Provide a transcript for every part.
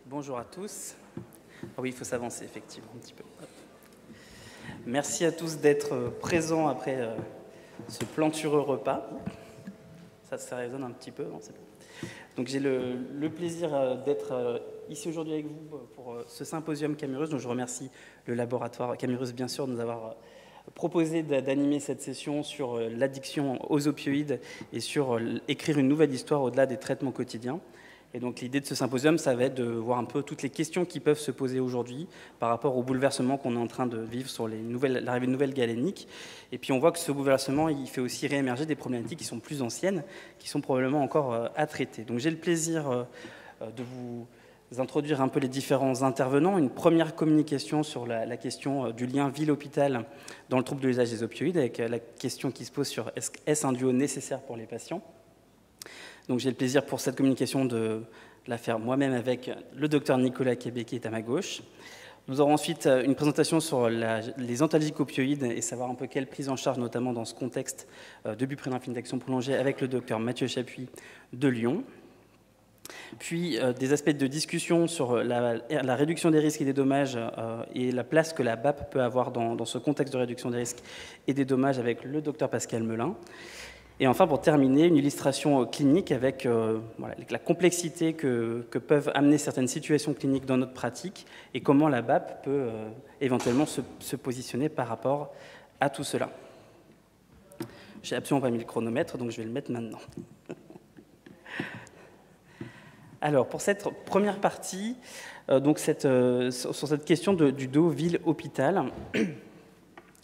Bonjour à tous. Ah oui, il faut s'avancer effectivement un petit peu. Merci à tous d'être présents après ce plantureux repas. Ça résonne un petit peu, non, c'est bon. Donc j'ai le plaisir d'être ici aujourd'hui avec vous pour ce symposium Camurus, dont je remercie le laboratoire Camurus bien sûr de nous avoir proposé d'animer cette session sur l'addiction aux opioïdes et sur écrire une nouvelle histoire au-delà des traitements quotidiens. Et donc l'idée de ce symposium, ça va être de voir un peu toutes les questions qui peuvent se poser aujourd'hui par rapport au bouleversement qu'on est en train de vivre sur l'arrivée de nouvelles galéniques. Et puis on voit que ce bouleversement, il fait aussi réémerger des problématiques qui sont plus anciennes, qui sont probablement encore à traiter. Donc j'ai le plaisir de vous introduire un peu les différents intervenants. Une première communication sur la question du lien ville-hôpital dans le trouble de l'usage des opioïdes, avec la question qui se pose sur est-ce un duo nécessaire pour les patients. Donc j'ai le plaisir pour cette communication de la faire moi-même avec le docteur Nicolas Québé qui est à ma gauche. Nous aurons ensuite une présentation sur les antalgiques opioïdes et savoir un peu quelle prise en charge, notamment dans ce contexte de buprenorphine d'action prolongée, avec le docteur Mathieu Chapuis de Lyon. Puis des aspects de discussion sur la réduction des risques et des dommages et la place que la BAP peut avoir dans ce contexte de réduction des risques et des dommages avec le docteur Pascal Melin. Et enfin, pour terminer, une illustration clinique avec la complexité que peuvent amener certaines situations cliniques dans notre pratique et comment la BAP peut éventuellement se positionner par rapport à tout cela. Je n'ai absolument pas mis le chronomètre, donc je vais le mettre maintenant. Alors, pour cette première partie, sur cette question du duo ville-hôpital,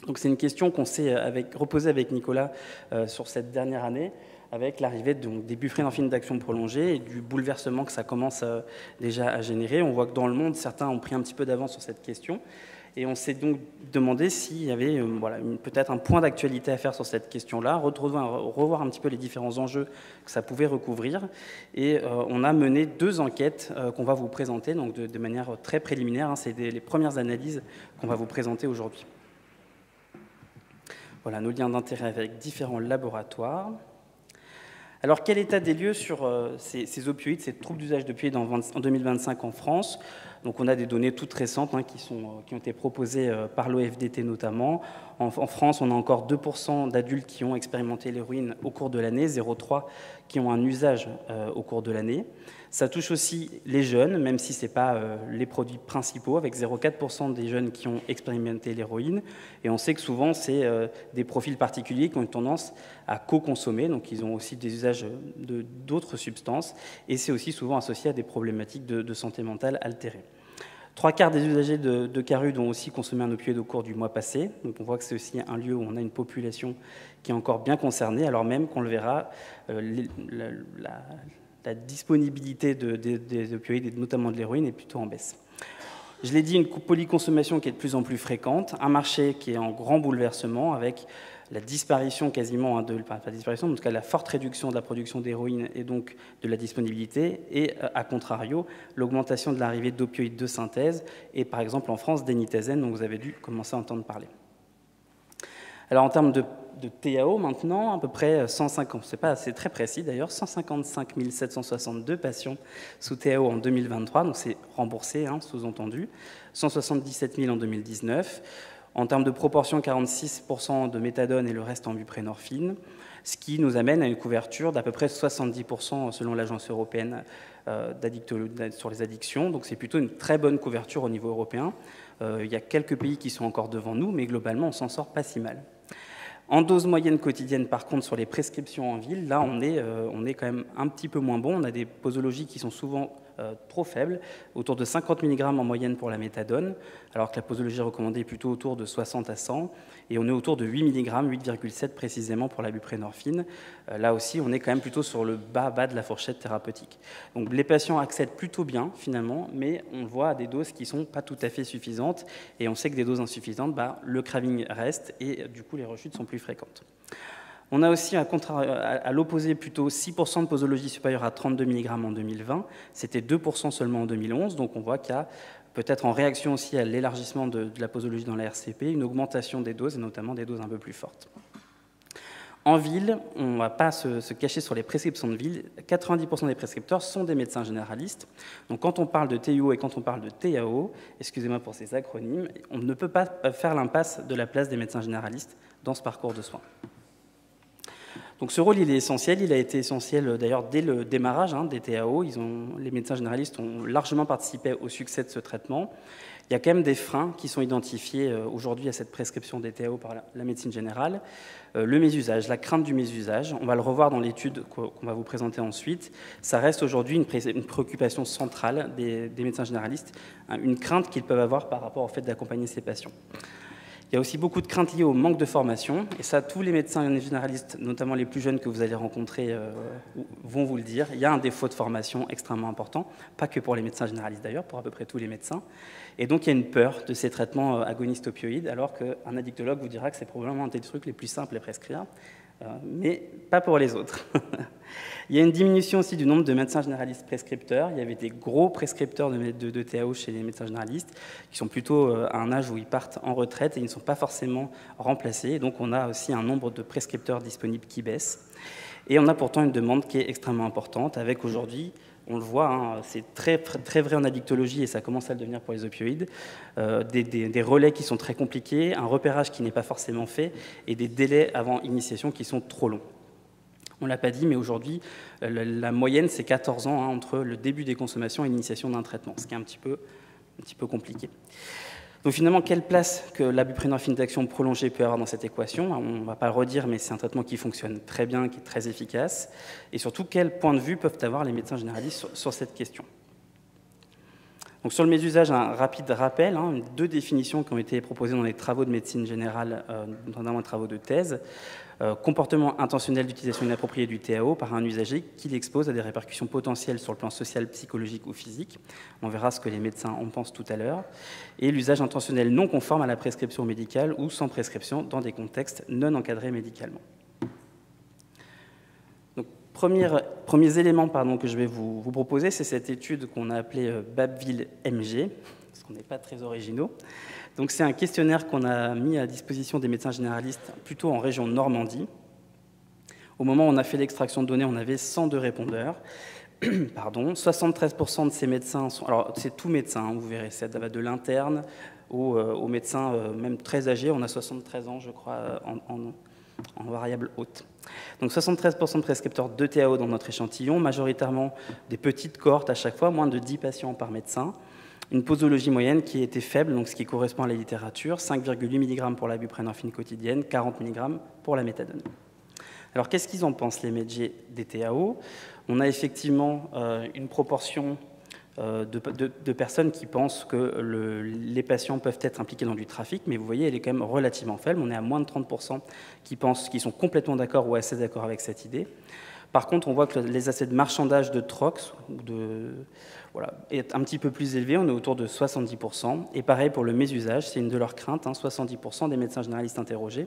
donc c'est une question qu'on s'est reposée avec Nicolas sur cette dernière année, avec l'arrivée des buprenorphines d'action prolongée et du bouleversement que ça commence déjà à générer. On voit que dans le monde, certains ont pris un petit peu d'avance sur cette question. Et on s'est donc demandé s'il y avait peut-être un point d'actualité à faire sur cette question-là, revoir un petit peu les différents enjeux que ça pouvait recouvrir. Et on a mené 2 enquêtes qu'on va vous présenter donc de manière très préliminaire. C'est les premières analyses qu'on va vous présenter aujourd'hui. Voilà nos liens d'intérêt avec différents laboratoires. Alors, quel état des lieux sur ces opioïdes, ces troubles d'usage d'opioïdes en 2025 en France? Donc, on a des données toutes récentes qui ont été proposées par l'OFDT notamment. En France, on a encore 2% d'adultes qui ont expérimenté l'héroïne au cours de l'année, 0,3% qui ont un usage au cours de l'année. Ça touche aussi les jeunes, même si ce n'est pas les produits principaux, avec 0,4% des jeunes qui ont expérimenté l'héroïne. Et on sait que souvent, c'est des profils particuliers qui ont une tendance à co-consommer, donc ils ont aussi des usages d'autres substances, et c'est aussi souvent associé à des problématiques de santé mentale altérées. 3/4 des usagers de Carude ont aussi consommé un opioïde au cours du mois passé, donc on voit que c'est aussi un lieu où on a une population qui est encore bien concernée, alors même qu'on le verra, la disponibilité des opioïdes, et notamment de l'héroïne, est plutôt en baisse. Je l'ai dit, une polyconsommation qui est de plus en plus fréquente, un marché qui est en grand bouleversement avec la disparition quasiment, pas la disparition, mais en tout cas la forte réduction de la production d'héroïne et donc de la disponibilité, et à contrario, l'augmentation de l'arrivée d'opioïdes de synthèse et par exemple en France d'énitazène, dont vous avez dû commencer à entendre parler. Alors en termes de TAO maintenant, à peu près 150, c'est très précis d'ailleurs, 155 762 patients sous TAO en 2023, donc c'est remboursé, sous-entendu, 177 000 en 2019. En termes de proportion, 46% de méthadone et le reste en buprenorphine, ce qui nous amène à une couverture d'à peu près 70% selon l'Agence européenne sur les addictions. Donc c'est plutôt une très bonne couverture au niveau européen. Il y a quelques pays qui sont encore devant nous, mais globalement, on s'en sort pas si mal. En dose moyenne quotidienne, par contre, sur les prescriptions en ville, là, on est quand même un petit peu moins bon. On a des posologies qui sont souvent trop faibles, autour de 50 mg en moyenne pour la méthadone, alors que la posologie recommandée est plutôt autour de 60 à 100, et on est autour de 8 mg, 8,7 précisément pour la buprenorphine. Là aussi, on est quand même plutôt sur le bas de la fourchette thérapeutique. Donc les patients accèdent plutôt bien, finalement, mais on le voit à des doses qui ne sont pas tout à fait suffisantes, et on sait que des doses insuffisantes, le craving reste, et du coup, les rechutes sont plus fréquentes. On a aussi, à l'opposé, plutôt 6% de posologie supérieure à 32 mg en 2020. C'était 2% seulement en 2011. Donc on voit qu'il y a, peut-être en réaction aussi à l'élargissement de la posologie dans la RCP, une augmentation des doses, et notamment des doses un peu plus fortes. En ville, on ne va pas se cacher sur les prescriptions de ville, 90% des prescripteurs sont des médecins généralistes. Donc quand on parle de TUO et quand on parle de TAO, excusez-moi pour ces acronymes, on ne peut pas faire l'impasse de la place des médecins généralistes dans ce parcours de soins. Donc ce rôle, il est essentiel. Il a été essentiel d'ailleurs dès le démarrage des TAO. Les médecins généralistes ont largement participé au succès de ce traitement. Il y a quand même des freins qui sont identifiés aujourd'hui à cette prescription des TAO par la médecine générale. Le mésusage, la crainte du mésusage, on va le revoir dans l'étude qu'on va vous présenter ensuite. Ça reste aujourd'hui une préoccupation centrale des médecins généralistes, une crainte qu'ils peuvent avoir par rapport au fait d'accompagner ces patients. Il y a aussi beaucoup de craintes liées au manque de formation, et ça, tous les médecins généralistes, notamment les plus jeunes que vous allez rencontrer, vont vous le dire. Il y a un défaut de formation extrêmement important, pas que pour les médecins généralistes d'ailleurs, pour à peu près tous les médecins. Et donc il y a une peur de ces traitements agonistes opioïdes, alors qu'un addictologue vous dira que c'est probablement un des trucs les plus simples à prescrire, mais pas pour les autres. Il y a une diminution aussi du nombre de médecins généralistes prescripteurs. Il y avait des gros prescripteurs de TAO chez les médecins généralistes qui sont plutôt à un âge où ils partent en retraite et ils ne sont pas forcément remplacés. Donc on a aussi un nombre de prescripteurs disponibles qui baisse. Et on a pourtant une demande qui est extrêmement importante avec aujourd'hui, on le voit, c'est très, très vrai en addictologie et ça commence à le devenir pour les opioïdes, des relais qui sont très compliqués, un repérage qui n'est pas forcément fait et des délais avant initiation qui sont trop longs. On ne l'a pas dit, mais aujourd'hui, la moyenne, c'est 14 ans entre le début des consommations et l'initiation d'un traitement, ce qui est un petit peu compliqué. Donc finalement, quelle place que la buprenorphine d'action prolongée peut avoir dans cette équation? On ne va pas le redire, mais c'est un traitement qui fonctionne très bien, qui est très efficace. Et surtout, quel point de vue peuvent avoir les médecins généralistes sur cette question? Donc sur le mésusage, un rapide rappel, 2 définitions qui ont été proposées dans les travaux de médecine générale, notamment les travaux de thèse. Comportement intentionnel d'utilisation inappropriée du TAO par un usager qui l'expose à des répercussions potentielles sur le plan social, psychologique ou physique. On verra ce que les médecins en pensent tout à l'heure. Et l'usage intentionnel non conforme à la prescription médicale ou sans prescription dans des contextes non encadrés médicalement. Donc, premiers éléments que je vais vous proposer, c'est cette étude qu'on a appelée Babville-MG, parce qu'on n'est pas très originaux. Donc c'est un questionnaire qu'on a mis à disposition des médecins généralistes plutôt en région Normandie. Au moment où on a fait l'extraction de données, on avait 102 répondeurs. 73% de ces médecins sont... Alors c'est tout médecin, vous verrez, ça va de l'interne aux médecins même très âgés. On a 73 ans, je crois, en variable haute. Donc 73% de prescripteurs de TAO dans notre échantillon, majoritairement des petites cohortes à chaque fois, moins de 10 patients par médecin. Une posologie moyenne qui était faible, donc ce qui correspond à la littérature, 5,8 mg pour la buprenorphine quotidienne, 40 mg pour la méthadone. Alors qu'est-ce qu'ils en pensent, les médecins des TAO? On a effectivement une proportion de personnes qui pensent que les patients peuvent être impliqués dans du trafic, mais vous voyez, elle est quand même relativement faible. On est à moins de 30% qui sont complètement d'accord ou assez d'accord avec cette idée. Par contre, on voit que les aspects de marchandage de trox est un petit peu plus élevé, on est autour de 70%. Et pareil pour le mésusage, c'est une de leurs craintes, 70% des médecins généralistes interrogés,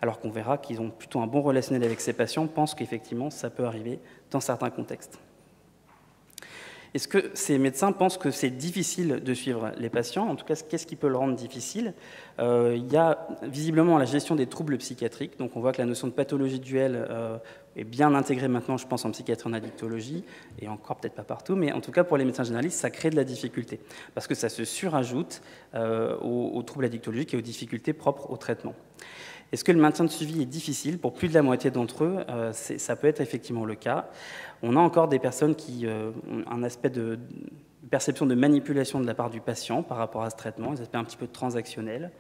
alors qu'on verra qu'ils ont plutôt un bon relationnel avec ces patients, pensent qu'effectivement ça peut arriver dans certains contextes. Est-ce que ces médecins pensent que c'est difficile de suivre les patients? En tout cas, qu'est-ce qui peut le rendre difficile? Il y a visiblement la gestion des troubles psychiatriques. Donc on voit que la notion de pathologie duelle est bien intégrée maintenant, je pense, en psychiatrie, en addictologie, et encore peut-être pas partout, mais en tout cas pour les médecins généralistes, ça crée de la difficulté, parce que ça se surajoute aux troubles addictologiques et aux difficultés propres au traitement. Est-ce que le maintien de suivi est difficile? Pour plus de la moitié d'entre eux, ça peut être effectivement le cas. On a encore des personnes qui ont un aspect de perception de manipulation de la part du patient par rapport à ce traitement, des aspects un petit peu transactionnels.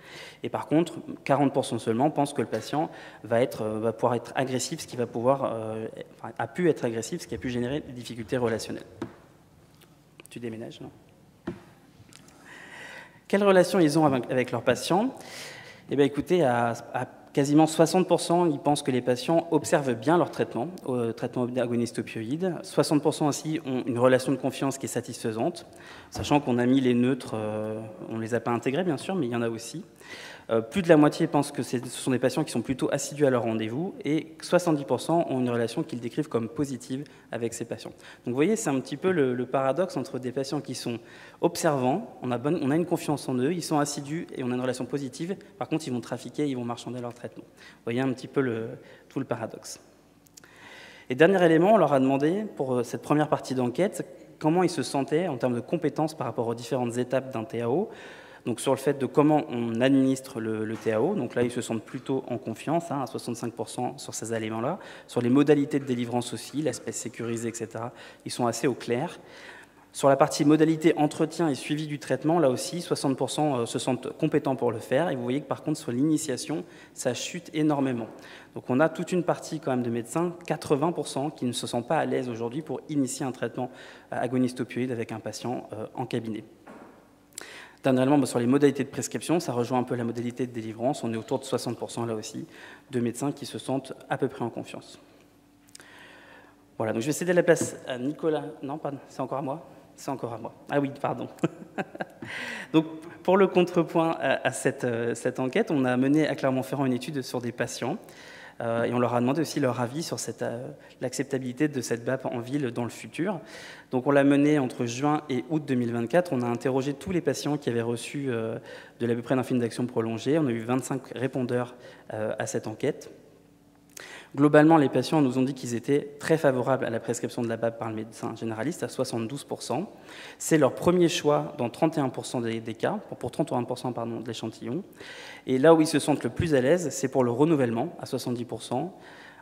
Et par contre, 40% seulement pensent que le patient va pouvoir être agressif, a pu être agressif, ce qui a pu générer des difficultés relationnelles. Tu déménages, non? Quelles relations ils ont avec leurs patients? Eh bien, écoutez, à quasiment 60%, ils pensent que les patients observent bien leur traitement agoniste opioïde. 60% aussi ont une relation de confiance qui est satisfaisante, sachant qu'on a mis les neutres, on ne les a pas intégrés bien sûr, mais il y en a aussi. Plus de la moitié pensent que ce sont des patients qui sont plutôt assidus à leur rendez-vous et 70% ont une relation qu'ils décrivent comme positive avec ces patients. Donc vous voyez, c'est un petit peu le paradoxe entre des patients qui sont observants, on a une confiance en eux, ils sont assidus et on a une relation positive, par contre ils vont trafiquer, ils vont marchander leur traitement. Vous voyez un petit peu tout le paradoxe. Et dernier élément, on leur a demandé, pour cette première partie d'enquête, comment ils se sentaient en termes de compétences par rapport aux différentes étapes d'un TAO, donc sur le fait de comment on administre le TAO. Donc là, ils se sentent plutôt en confiance, à 65% sur ces éléments-là. Sur les modalités de délivrance aussi, l'aspect sécurisé, etc., ils sont assez au clair. Sur la partie modalité entretien et suivi du traitement, là aussi, 60% se sentent compétents pour le faire. Et vous voyez que par contre, sur l'initiation, ça chute énormément. Donc on a toute une partie quand même de médecins, 80%, qui ne se sentent pas à l'aise aujourd'hui pour initier un traitement agoniste opioïde avec un patient en cabinet. Dernièrement, sur les modalités de prescription, ça rejoint un peu la modalité de délivrance. On est autour de 60% là aussi de médecins qui se sentent à peu près en confiance. Voilà, donc je vais céder la place à Nicolas. Non, pardon, c'est encore à moi ? C'est encore à moi. Ah oui, pardon. Donc, pour le contrepoint à cette enquête, on a mené à Clermont-Ferrand une étude sur des patients et on leur a demandé aussi leur avis sur l'acceptabilité de cette BAP en ville dans le futur. Donc, on l'a menée entre juin et août 2024. On a interrogé tous les patients qui avaient reçu de l'à peu près d'un film d'action prolongé. On a eu 25 répondeurs à cette enquête. Globalement, les patients nous ont dit qu'ils étaient très favorables à la prescription de la BAP par le médecin généraliste, à 72%. C'est leur premier choix dans 31% des cas, pour 31% de l'échantillon. Et là où ils se sentent le plus à l'aise, c'est pour le renouvellement, à 70%,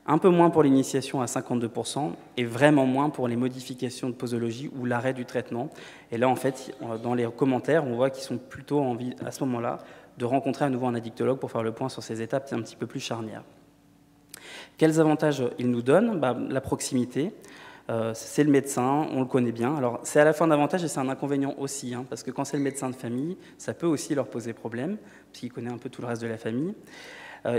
un peu moins pour l'initiation, à 52%, et vraiment moins pour les modifications de posologie ou l'arrêt du traitement. Et là, en fait, dans les commentaires, on voit qu'ils sont plutôt envie, à ce moment-là, de rencontrer à nouveau un addictologue pour faire le point sur ces étapes un petit peu plus charnières. Quels avantages il nous donne ? La proximité, c'est le médecin, on le connaît bien. Alors c'est à la fois un avantage et c'est un inconvénient aussi, parce que quand c'est le médecin de famille, ça peut aussi leur poser problème, parce qu'il connaît un peu tout le reste de la famille.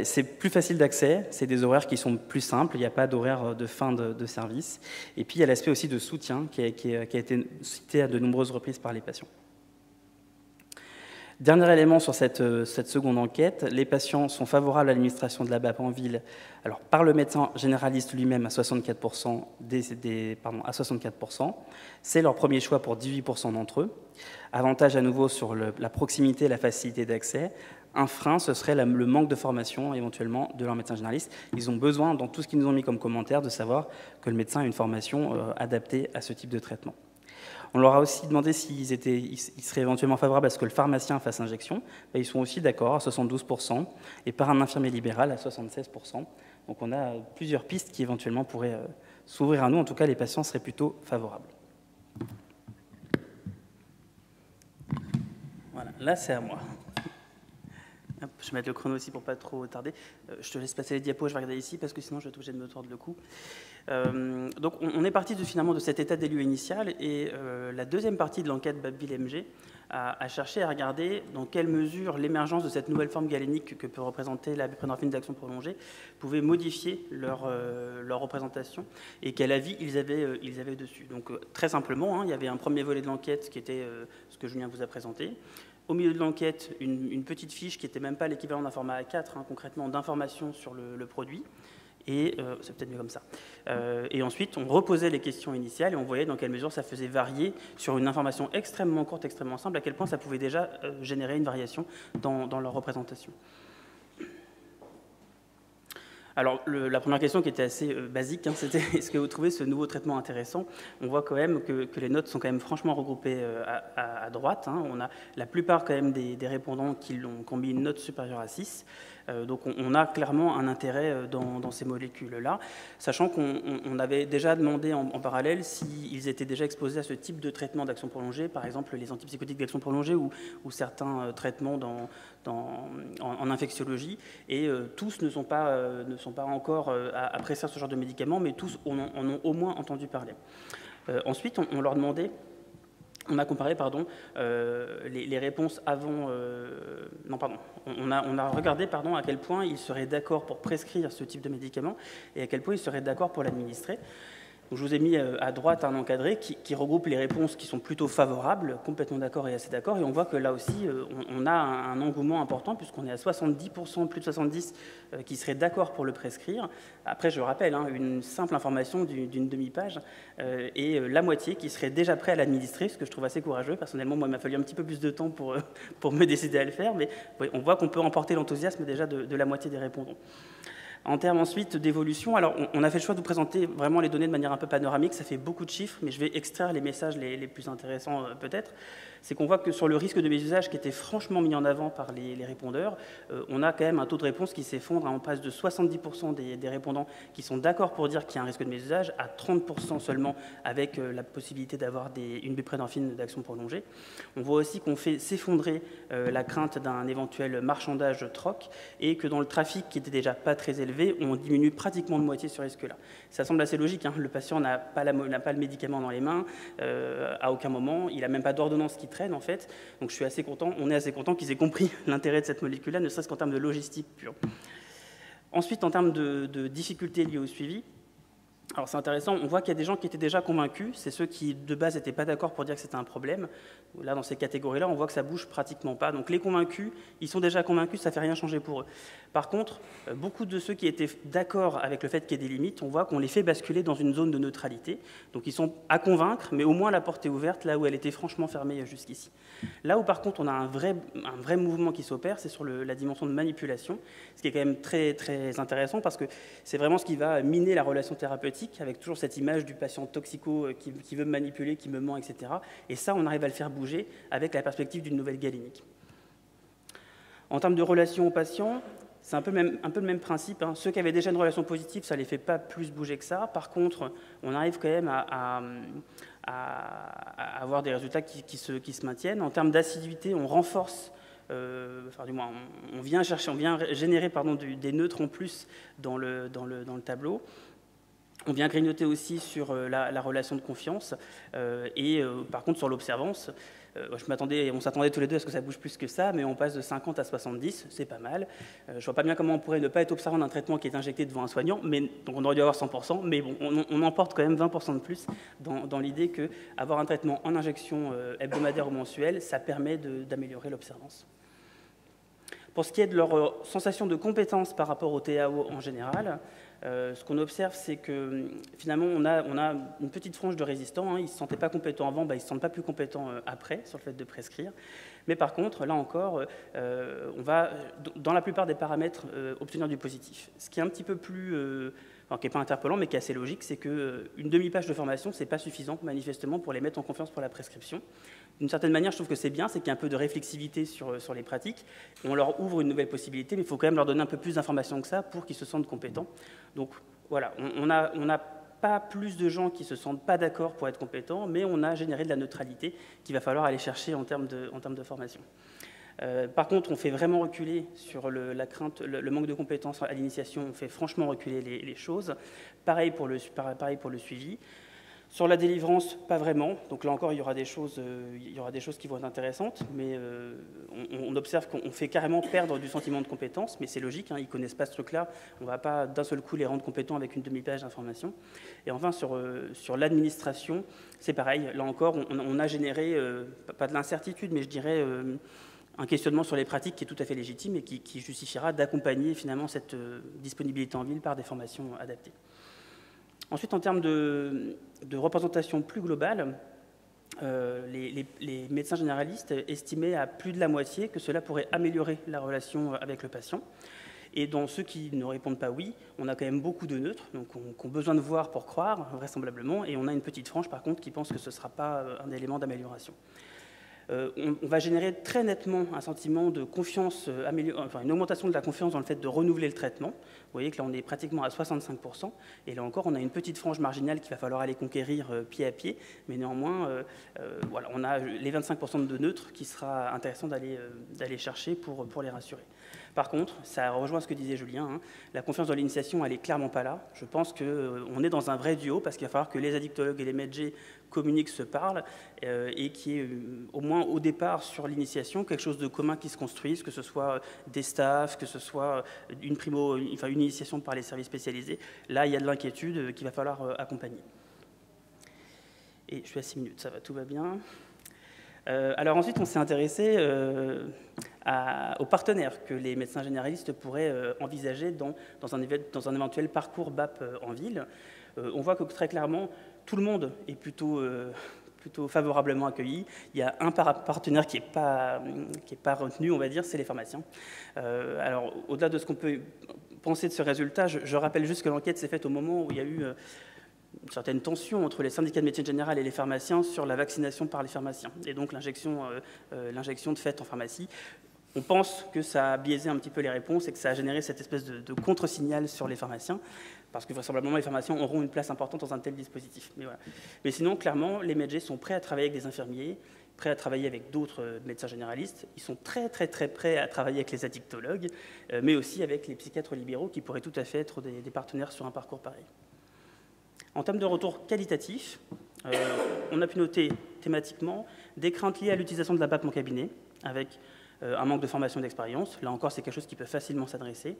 C'est plus facile d'accès, c'est des horaires qui sont plus simples, il n'y a pas d'horaire de fin de service. Et puis il y a l'aspect aussi de soutien qui a été cité à de nombreuses reprises par les patients. Dernier élément sur cette seconde enquête, les patients sont favorables à l'administration de la BAP en ville, alors par le médecin généraliste lui-même à 64%, à 64%. C'est leur premier choix pour 18% d'entre eux. Avantage à nouveau sur la proximité et la facilité d'accès. Un frein, ce serait le manque de formation éventuellement de leur médecin généraliste. Ils ont besoin, dans tout ce qu'ils nous ont mis comme commentaire, de savoir que le médecin a une formation adaptée à ce type de traitement. On leur a aussi demandé s'ils seraient éventuellement favorables à ce que le pharmacien fasse injection. Ils sont aussi d'accord à 72% et par un infirmier libéral à 76%. Donc on a plusieurs pistes qui éventuellement pourraient s'ouvrir à nous. En tout cas, les patients seraient plutôt favorables. Voilà, là c'est à moi. Hop, je vais mettre le chrono aussi pour pas trop tarder. Je te laisse passer les diapos, je vais regarder ici parce que sinon je vais être obligé de me tordre le cou. Donc on est parti finalement de cet état des lieux initial et la deuxième partie de l'enquête BAPVIL-MG a cherché à regarder dans quelle mesure l'émergence de cette nouvelle forme galénique que peut représenter la buprenorphine d'action prolongée pouvait modifier leur représentation et quel avis ils avaient dessus. Donc très simplement, il y avait un premier volet de l'enquête qui était ce que Julien vous a présenté. Au milieu de l'enquête, une petite fiche qui n'était même pas l'équivalent d'un format A4, concrètement, d'informations sur le produit. Et c'est peut-être mieux comme ça. Et ensuite, on reposait les questions initiales et on voyait dans quelle mesure ça faisait varier sur une information extrêmement courte, extrêmement simple, à quel point ça pouvait déjà générer une variation dans leur représentation. Alors, la première question qui était assez basique, c'était est-ce que vous trouvez ce nouveau traitement intéressant ? On voit quand même que les notes sont quand même franchement regroupées à droite. On a la plupart quand même des répondants qui ont mis une note supérieure à 6. Donc on a clairement un intérêt dans ces molécules-là, sachant qu'on avait déjà demandé en parallèle s'ils étaient déjà exposés à ce type de traitement d'action prolongée, par exemple les antipsychotiques d'action prolongée ou certains traitements en infectiologie, et tous ne sont pas encore à prescrire ce genre de médicaments, mais tous en ont au moins entendu parler. Ensuite, on leur demandait... On a comparé les réponses avant... On a regardé à quel point ils seraient d'accord pour prescrire ce type de médicament et à quel point ils seraient d'accord pour l'administrer. Donc, je vous ai mis à droite un encadré qui regroupe les réponses qui sont plutôt favorables, complètement d'accord et assez d'accord. Et on voit que là aussi, on a un engouement important, puisqu'on est à 70%, plus de 70%, qui seraient d'accord pour le prescrire. Après, je rappelle, hein, une simple information d'une demi-page, et la moitié qui serait déjà prêt à l'administrer, ce que je trouve assez courageux. Personnellement, moi, il m'a fallu un petit peu plus de temps pour me décider à le faire, mais oui, on voit qu'on peut emporter l'enthousiasme déjà de la moitié des répondants. En termes ensuite d'évolution, alors on a fait le choix de vous présenter vraiment les données de manière un peu panoramique, ça fait beaucoup de chiffres, mais je vais extraire les messages les plus intéressants peut-être. C'est qu'on voit que sur le risque de mésusage qui était franchement mis en avant par les répondeurs, on a quand même un taux de réponse qui s'effondre, on passe de 70% des répondants qui sont d'accord pour dire qu'il y a un risque de mésusage à 30% seulement avec la possibilité d'avoir une buprénorphine d'action prolongée. On voit aussi qu'on fait s'effondrer la crainte d'un éventuel marchandage troc et que dans le trafic qui était déjà pas très élevé, on diminue pratiquement de moitié ce risque-là. Ça semble assez logique, hein. Le patient n'a pas le médicament dans les mains à aucun moment, il n'a même pas d'ordonnance qui traîne en fait, donc je suis assez content, on est assez content qu'ils aient compris l'intérêt de cette molécule-là, ne serait-ce qu'en termes de logistique pure. Ensuite, en termes de difficultés liées au suivi, alors c'est intéressant, on voit qu'il y a des gens qui étaient déjà convaincus, c'est ceux qui de base n'étaient pas d'accord pour dire que c'était un problème. Là, dans ces catégories-là, on voit que ça bouge pratiquement pas. Donc les convaincus, ils sont déjà convaincus, ça ne fait rien changer pour eux. Par contre, beaucoup de ceux qui étaient d'accord avec le fait qu'il y ait des limites, on voit qu'on les fait basculer dans une zone de neutralité. Donc ils sont à convaincre, mais au moins la porte est ouverte, là où elle était franchement fermée jusqu'ici. Là où par contre on a un vrai mouvement qui s'opère, c'est sur la dimension de manipulation, ce qui est quand même très, très intéressant parce que c'est vraiment ce qui va miner la relation thérapeutique avec toujours cette image du patient toxico qui veut me manipuler, qui me ment, etc. Et ça, on arrive à le faire bouger avec la perspective d'une nouvelle galénique. En termes de relation aux patients, c'est un peu le même principe, hein. Ceux qui avaient déjà une relation positive, ça ne les fait pas plus bouger que ça. Par contre, on arrive quand même à avoir des résultats qui se maintiennent. En termes d'assiduité, on renforce, enfin du moins, on vient générer des neutres en plus dans le tableau. On vient grignoter aussi sur la relation de confiance et par contre sur l'observance. On s'attendait tous les deux à ce que ça bouge plus que ça, mais on passe de 50 à 70, c'est pas mal. Je ne vois pas bien comment on pourrait ne pas être observant d'un traitement qui est injecté devant un soignant, donc on aurait dû avoir 100%, mais bon, on emporte quand même 20% de plus dans l'idée qu'avoir un traitement en injection hebdomadaire ou mensuelle, ça permet d'améliorer l'observance. Pour ce qui est de leur sensation de compétence par rapport au TAO en général, ce qu'on observe, c'est que finalement, on a une petite frange de résistants. Hein. Ils ne se sentaient pas compétents avant, ils ne se sentent pas plus compétents après sur le fait de prescrire. Mais par contre, là encore, on va, dans la plupart des paramètres, obtenir du positif. Ce qui est un petit peu plus, enfin, qui n'est pas interpellant, mais qui est assez logique, c'est qu'une demi-page de formation, ce n'est pas suffisant, manifestement, pour les mettre en confiance pour la prescription. D'une certaine manière, je trouve que c'est bien, c'est qu'il y a un peu de réflexivité sur les pratiques. On leur ouvre une nouvelle possibilité, mais il faut quand même leur donner un peu plus d'informations que ça pour qu'ils se sentent compétents. Donc voilà, on n'a pas plus de gens qui ne se sentent pas d'accord pour être compétents, mais on a généré de la neutralité qu'il va falloir aller chercher en termes de formation. Par contre, on fait vraiment reculer sur la crainte, le manque de compétences à l'initiation, on fait franchement reculer les choses. Pareil pour le suivi. Sur la délivrance, pas vraiment. Donc là encore, il y aura des choses qui vont être intéressantes, mais on observe qu'on fait carrément perdre du sentiment de compétence, mais c'est logique, hein, ils ne connaissent pas ce truc-là. On ne va pas d'un seul coup les rendre compétents avec une demi-page d'information. Et enfin, sur l'administration, c'est pareil. Là encore, on a généré, pas de l'incertitude, mais je dirais un questionnement sur les pratiques qui est tout à fait légitime et qui justifiera d'accompagner finalement cette disponibilité en ville par des formations adaptées. Ensuite, en termes de représentation plus globale, les médecins généralistes estimaient à plus de la moitié que cela pourrait améliorer la relation avec le patient. Et dans ceux qui ne répondent pas oui, on a quand même beaucoup de neutres, donc qui ont besoin de voir pour croire, vraisemblablement, et on a une petite frange, par contre, qui pense que ce ne sera pas un élément d'amélioration. On va générer très nettement un sentiment de confiance, enfin une augmentation de la confiance dans le fait de renouveler le traitement. Vous voyez que là, on est pratiquement à 65%. Et là encore, on a une petite frange marginale qu'il va falloir aller conquérir pied à pied. Mais néanmoins, voilà, on a les 25% de neutres qui sera intéressant d'aller chercher pour les rassurer. Par contre, ça rejoint ce que disait Julien, hein, la confiance dans l'initiation, elle n'est clairement pas là. Je pense qu'on est dans un vrai duo parce qu'il va falloir que les addictologues et les MedG communiquent, se parlent et qu'il y ait au moins au départ sur l'initiation quelque chose de commun qui se construise, que ce soit des staffs, que ce soit une initiation par les services spécialisés. Là, il y a de l'inquiétude qu'il va falloir accompagner. Et je suis à 6 minutes, ça va, tout va bien. Alors ensuite, on s'est intéressé aux partenaires que les médecins généralistes pourraient envisager dans un éventuel parcours BAP en ville. On voit que très clairement, tout le monde est plutôt favorablement accueilli. Il y a un partenaire qui n'est pas retenu, on va dire, c'est les pharmaciens. Alors, au-delà de ce qu'on peut penser de ce résultat, je rappelle juste que l'enquête s'est faite au moment où il y a eu une certaine tension entre les syndicats de médecine générale et les pharmaciens sur la vaccination par les pharmaciens, et donc l'injection de fait en pharmacie. On pense que ça a biaisé un petit peu les réponses et que ça a généré cette espèce de contre-signal sur les pharmaciens, parce que vraisemblablement les pharmaciens auront une place importante dans un tel dispositif. Mais, voilà. Mais sinon, clairement, les médecins sont prêts à travailler avec des infirmiers, prêts à travailler avec d'autres médecins généralistes. Ils sont très prêts à travailler avec les addictologues, mais aussi avec les psychiatres libéraux qui pourraient tout à fait être des partenaires sur un parcours pareil. En termes de retour qualitatif, on a pu noter thématiquement des craintes liées à l'utilisation de la BAP en cabinet, avec un manque de formation et d'expérience. Là encore, c'est quelque chose qui peut facilement s'adresser.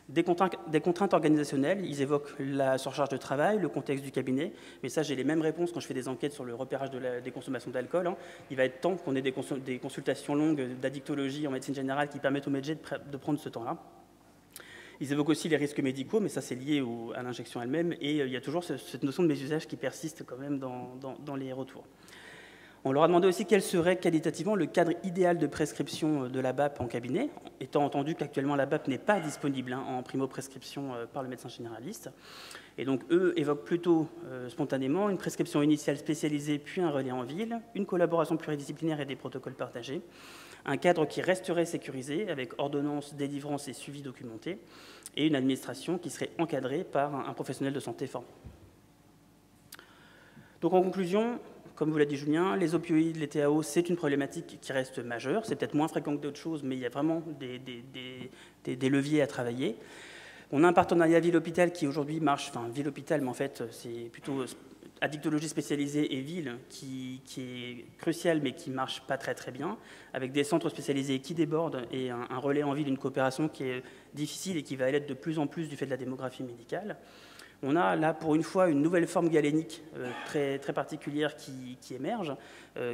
Des contraintes organisationnelles, ils évoquent la surcharge de travail, le contexte du cabinet, mais ça, j'ai les mêmes réponses quand je fais des enquêtes sur le repérage des consommations d'alcool. Il va être temps qu'on ait des consultations longues d'addictologie en médecine générale qui permettent aux médecins de prendre ce temps-là. Ils évoquent aussi les risques médicaux, mais ça, c'est lié à l'injection elle-même, et il y a toujours cette notion de mésusage qui persiste quand même dans les retours. On leur a demandé aussi quel serait qualitativement le cadre idéal de prescription de la BAP en cabinet, étant entendu qu'actuellement la BAP n'est pas disponible en primo-prescription par le médecin généraliste. Et donc eux évoquent plutôt spontanément une prescription initiale spécialisée puis un relais en ville, une collaboration pluridisciplinaire et des protocoles partagés, un cadre qui resterait sécurisé avec ordonnance, délivrance et suivi documenté, et une administration qui serait encadrée par un professionnel de santé formé. Donc en conclusion, comme vous l'a dit Julien, les opioïdes, les TAO, c'est une problématique qui reste majeure. C'est peut-être moins fréquent que d'autres choses, mais il y a vraiment des leviers à travailler. On a un partenariat ville-hôpital qui aujourd'hui marche, enfin ville-hôpital, mais en fait c'est plutôt addictologie spécialisée et ville qui est crucial, mais qui ne marche pas très bien, avec des centres spécialisés qui débordent et un relais en ville, une coopération qui est difficile et qui va l'être de plus en plus du fait de la démographie médicale. On a là, pour une fois, une nouvelle forme galénique très particulière qui émerge,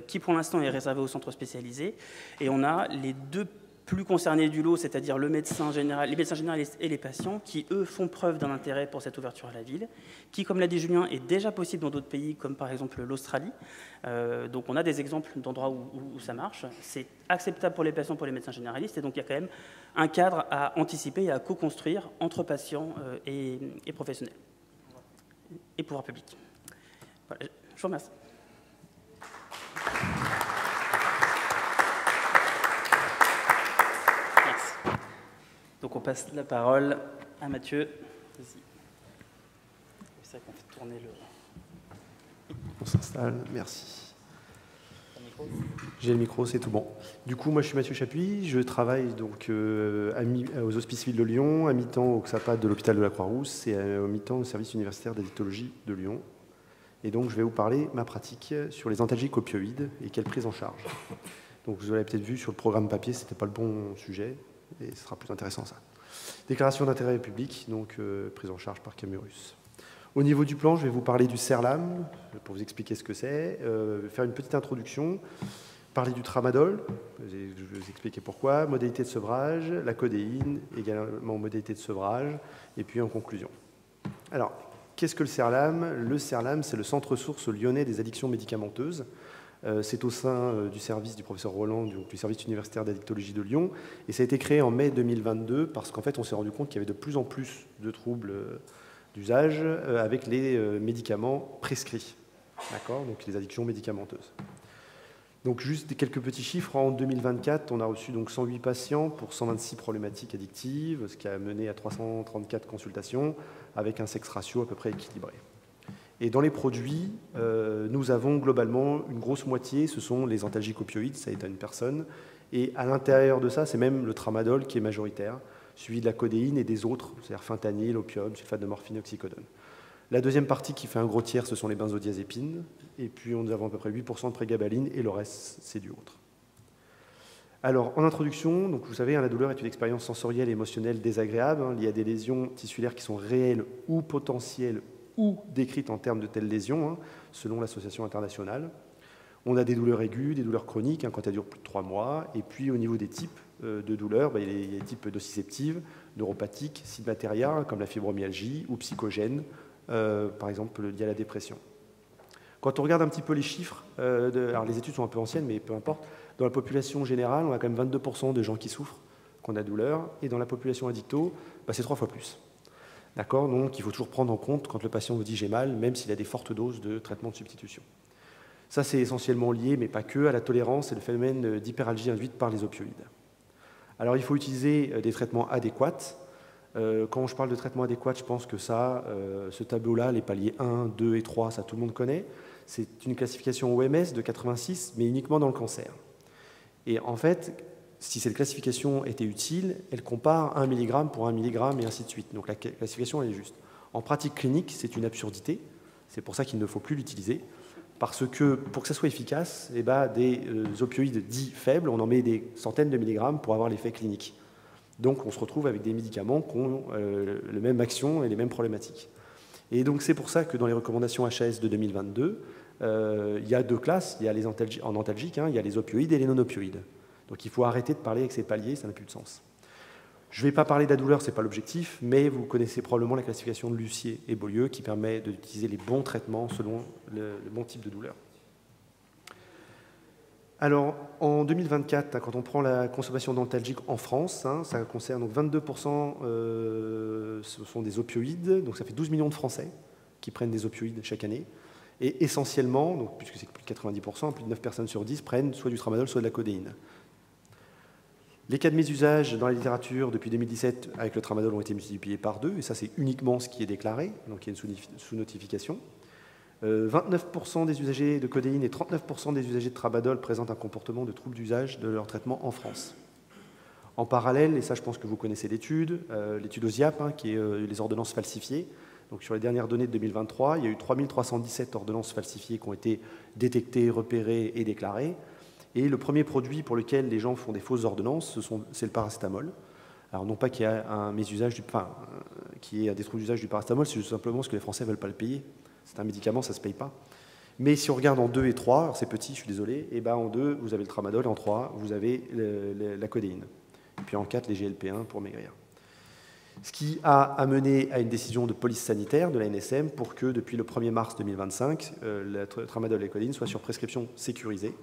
qui pour l'instant est réservée aux centres spécialisés. Et on a les deux plus concernés du lot, c'est-à-dire les médecins généralistes et les patients, qui, eux, font preuve d'un intérêt pour cette ouverture à la ville, qui, comme l'a dit Julien, est déjà possible dans d'autres pays, comme par exemple l'Australie. Donc on a des exemples d'endroits où ça marche. C'est acceptable pour les patients, pour les médecins généralistes, et donc il y a quand même un cadre à anticiper et à co-construire entre patients et professionnels et pouvoir public. Voilà, je vous remercie. Merci. Donc on passe la parole à Mathieu. Vas-y. C'est ça qu'on fait tourner le... On s'installe, merci. J'ai le micro, c'est tout bon. Du coup, moi je suis Mathieu Chapuis, je travaille donc aux Hospices Ville de Lyon, à mi-temps au XAPAT de l'hôpital de la Croix-Rousse et à mi-temps au service universitaire d'addictologie de Lyon. Et donc je vais vous parler ma pratique sur les antalgiques opioïdes et quelle prise en charge. Donc vous l'avez peut-être vu sur le programme papier, c'était pas le bon sujet et ce sera plus intéressant ça. Déclaration d'intérêt public, donc prise en charge par Camurus. Au niveau du plan, je vais vous parler du Serlam, pour vous expliquer ce que c'est, faire une petite introduction, parler du tramadol, je vais vous expliquer pourquoi, modalité de sevrage, la codéine, également modalité de sevrage, et puis en conclusion. Alors, qu'est-ce que le Serlam ? Le Serlam, c'est le centre source lyonnais des addictions médicamenteuses. C'est au sein du service du professeur Roland, du service universitaire d'addictologie de Lyon, et ça a été créé en mai 2022, parce qu'en fait, on s'est rendu compte qu'il y avait de plus en plus de troubles d'usage avec les médicaments prescrits, d'accord, donc les addictions médicamenteuses. Donc juste quelques petits chiffres, en 2024, on a reçu donc 108 patients pour 126 problématiques addictives, ce qui a mené à 334 consultations, avec un sexe ratio à peu près équilibré. Et dans les produits, nous avons globalement une grosse moitié, ce sont les antalgiques opioïdes, ça est à une personne, et à l'intérieur de ça, c'est même le tramadol qui est majoritaire, suivi de la codéine et des autres, c'est-à-dire fentanyl, opium, sulfate de morphine, oxycodone. La deuxième partie qui fait un gros tiers, ce sont les benzodiazépines, et puis nous avons à peu près 8% de prégabaline, et le reste, c'est du autre. Alors, en introduction, donc vous savez, la douleur est une expérience sensorielle et émotionnelle désagréable, liée à des lésions tissulaires qui sont réelles ou potentielles ou décrites en termes de telles lésions, hein, selon l'association internationale. On a des douleurs aiguës, des douleurs chroniques, hein, quand elles durent plus de 3 mois. Et puis, au niveau des types de douleurs, il y a des types nociceptives, neuropathiques, sympatériales, comme la fibromyalgie, ou psychogènes, par exemple liées à la dépression. Quand on regarde un petit peu les chiffres, alors les études sont un peu anciennes, mais peu importe, dans la population générale, on a quand même 22% de gens qui souffrent, qu'on a douleur, et dans la population addicto, c'est 3 fois plus. D'accord ? Donc, il faut toujours prendre en compte quand le patient vous dit « j'ai mal », même s'il a des fortes doses de traitement de substitution. Ça, c'est essentiellement lié, mais pas que, à la tolérance et le phénomène d'hyperalgie induite par les opioïdes. Alors, il faut utiliser des traitements adéquats. Quand je parle de traitement adéquat, je pense que ça, ce tableau-là, les paliers 1, 2 et 3, ça tout le monde connaît. C'est une classification OMS de 86, mais uniquement dans le cancer. Et en fait, si cette classification était utile, elle compare 1 mg pour 1 mg et ainsi de suite. Donc la classification, elle est juste. En pratique clinique, c'est une absurdité. C'est pour ça qu'il ne faut plus l'utiliser. Parce que pour que ça soit efficace, des opioïdes dits faibles, on en met des centaines de milligrammes pour avoir l'effet clinique. Donc on se retrouve avec des médicaments qui ont la même action et les mêmes problématiques. Et donc c'est pour ça que dans les recommandations HAS de 2022, il y a 2 classes. Il y a les en antalgique, hein, il y a les opioïdes et les non-opioïdes. Donc il faut arrêter de parler avec ces paliers, ça n'a plus de sens. Je ne vais pas parler de la douleur, ce n'est pas l'objectif, mais vous connaissez probablement la classification de Lussier et Beaulieu qui permet d'utiliser les bons traitements selon le bon type de douleur. Alors, en 2024, quand on prend la consommation d'antalgiques en France, ça concerne donc 22%, ce sont des opioïdes, donc ça fait 12 millions de Français qui prennent des opioïdes chaque année. Et essentiellement, donc, puisque c'est plus de 90%, plus de 9 personnes sur 10 prennent soit du tramadol, soit de la codéine. Les cas de mésusage dans la littérature depuis 2017 avec le tramadol ont été multipliés par 2, et ça c'est uniquement ce qui est déclaré, donc il y a une sous-notification. 29% des usagers de codéine et 39% des usagers de tramadol présentent un comportement de trouble d'usage de leur traitement en France. En parallèle, et ça je pense que vous connaissez l'étude OSIAP, qui est les ordonnances falsifiées. Donc sur les dernières données de 2023, il y a eu 3317 ordonnances falsifiées qui ont été détectées, repérées et déclarées. Et le premier produit pour lequel les gens font des fausses ordonnances, c'est le paracétamol. Alors non pas qu'il y ait un mésusage qu'il y ait des troubles d'usage du paracétamol, c'est juste simplement parce que les Français ne veulent pas le payer. C'est un médicament, ça ne se paye pas. Mais si on regarde en 2 et 3, alors c'est petit, je suis désolé, et en 2, vous avez le tramadol, et en 3, vous avez la codéine. Et puis en 4, les GLP-1 pour maigrir. Ce qui a amené à une décision de police sanitaire de la NSM pour que, depuis le 1er mars 2025, le tramadol et la codéine soient sur prescription sécurisée.